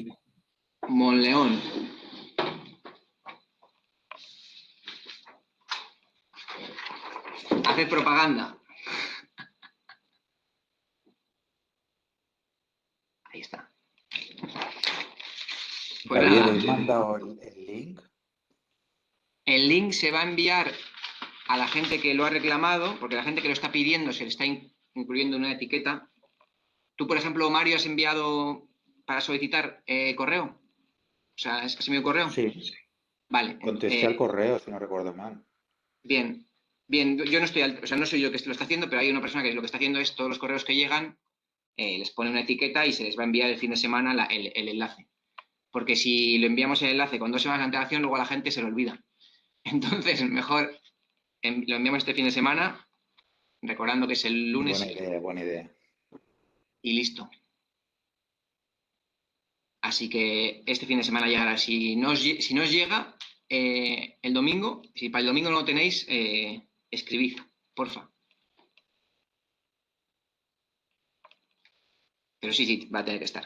Monleón. Hacer propaganda. Ahí está. Pues ¿Había nada, mandado el link? el link se va a enviar a la gente que lo ha reclamado, porque la gente que lo está pidiendo se le está incluyendo una etiqueta. Tú, por ejemplo, Mario, has enviado para solicitar correo. O sea, ¿has enviado correo? Sí. Vale. Contesté al correo, si no recuerdo mal. Bien. Bien, yo no estoy, o sea, no soy yo que lo está haciendo, pero hay una persona que lo que está haciendo es todos los correos que llegan, les pone una etiqueta y se les va a enviar el fin de semana el enlace. Porque si lo enviamos el enlace con 2 semanas de antelación, luego a la gente se lo olvida. Entonces, mejor lo enviamos este fin de semana, recordando que es el lunes. Buena idea. Y listo. Así que este fin de semana llegará. Si no os llega el domingo, si para el domingo no lo tenéis, escribid, porfa. Pero sí, va a tener que estar.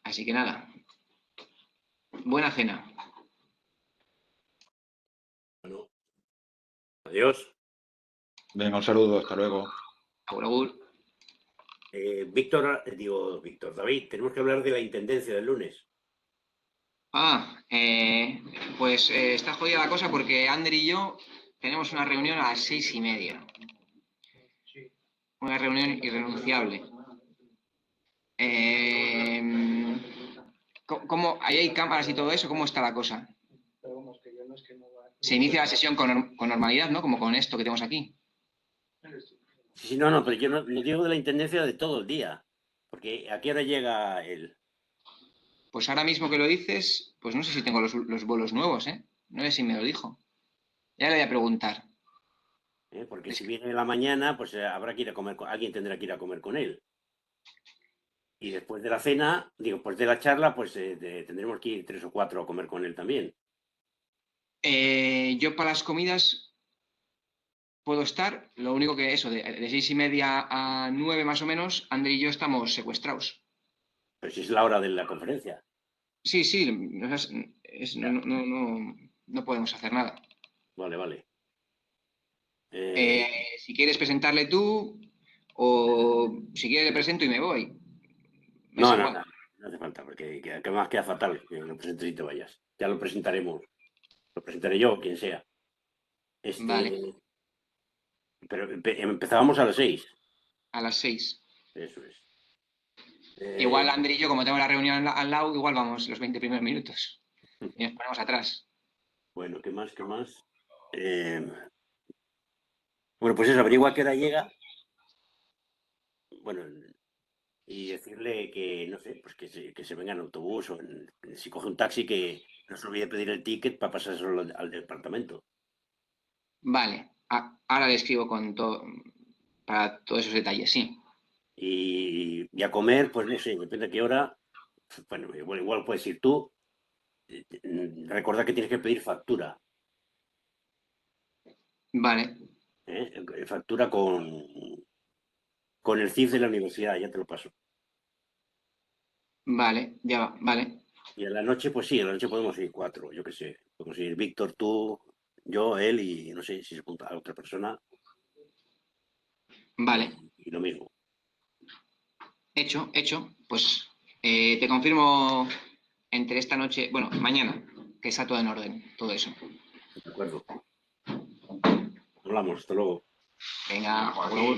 Así que nada. Buena cena. Bueno, adiós. Venga, un saludo, hasta luego. Agur, agur. Víctor, David, tenemos que hablar de la intendencia del lunes. Pues está jodida la cosa porque Ander y yo tenemos una reunión a las 6:30. Una reunión irrenunciable. ¿Cómo, ahí hay cámaras y todo eso? ¿Cómo está la cosa? Se inicia la sesión con normalidad, ¿no? Como con esto que tenemos aquí. Sí, no, pero yo no digo de la intendencia de todo el día. Porque ¿a qué hora llega él? Pues ahora mismo que lo dices, pues no sé si tengo los vuelos nuevos, ¿eh? No sé si me lo dijo. Ya le voy a preguntar. Porque si viene en la mañana, pues habrá que ir a comer, alguien tendrá que ir a comer con él. Y después de la cena, después de la charla, pues tendremos que ir 3 o 4 a comer con él también. Yo para las comidas puedo estar, lo único que eso, de 6:30 a 9 más o menos, André y yo estamos secuestrados. Pero si es la hora de la conferencia. Sí, no podemos hacer nada. Vale. Si quieres presentarle tú, o si quieres le presento y me voy. No hace falta, porque además queda fatal que lo presentes y te vayas. Ya lo presentaremos. Lo presentaré yo, quien sea. Vale, Pero empezábamos a las 6. a las 6. Eso es. Igual André y yo, como tengo la reunión al lado, igual vamos los 20 primeros minutos. Y nos ponemos atrás. Bueno, ¿qué más? Bueno, pues eso, averigua a qué hora llega. Bueno, y decirle que, no sé, pues que se venga en autobús o si coge un taxi que no se olvide pedir el ticket para pasárselo al departamento. Vale, ahora le escribo para todos esos detalles, sí. Y a comer, pues no sé, depende de qué hora. Bueno, igual puedes ir tú. Recuerda que tienes que pedir factura. Vale, Factura con el CIF de la universidad, ya te lo paso. vale, ya va, vale. Y en la noche, pues sí, en la noche podemos ir 4, yo qué sé. Podemos ir Víctor, tú, yo, él y no sé si se apunta a otra persona. Vale, Y lo mismo. hecho. Pues te confirmo entre esta noche, bueno, mañana, que está todo en orden, todo eso. De acuerdo. Hablamos, hasta luego. Venga, agur, agur.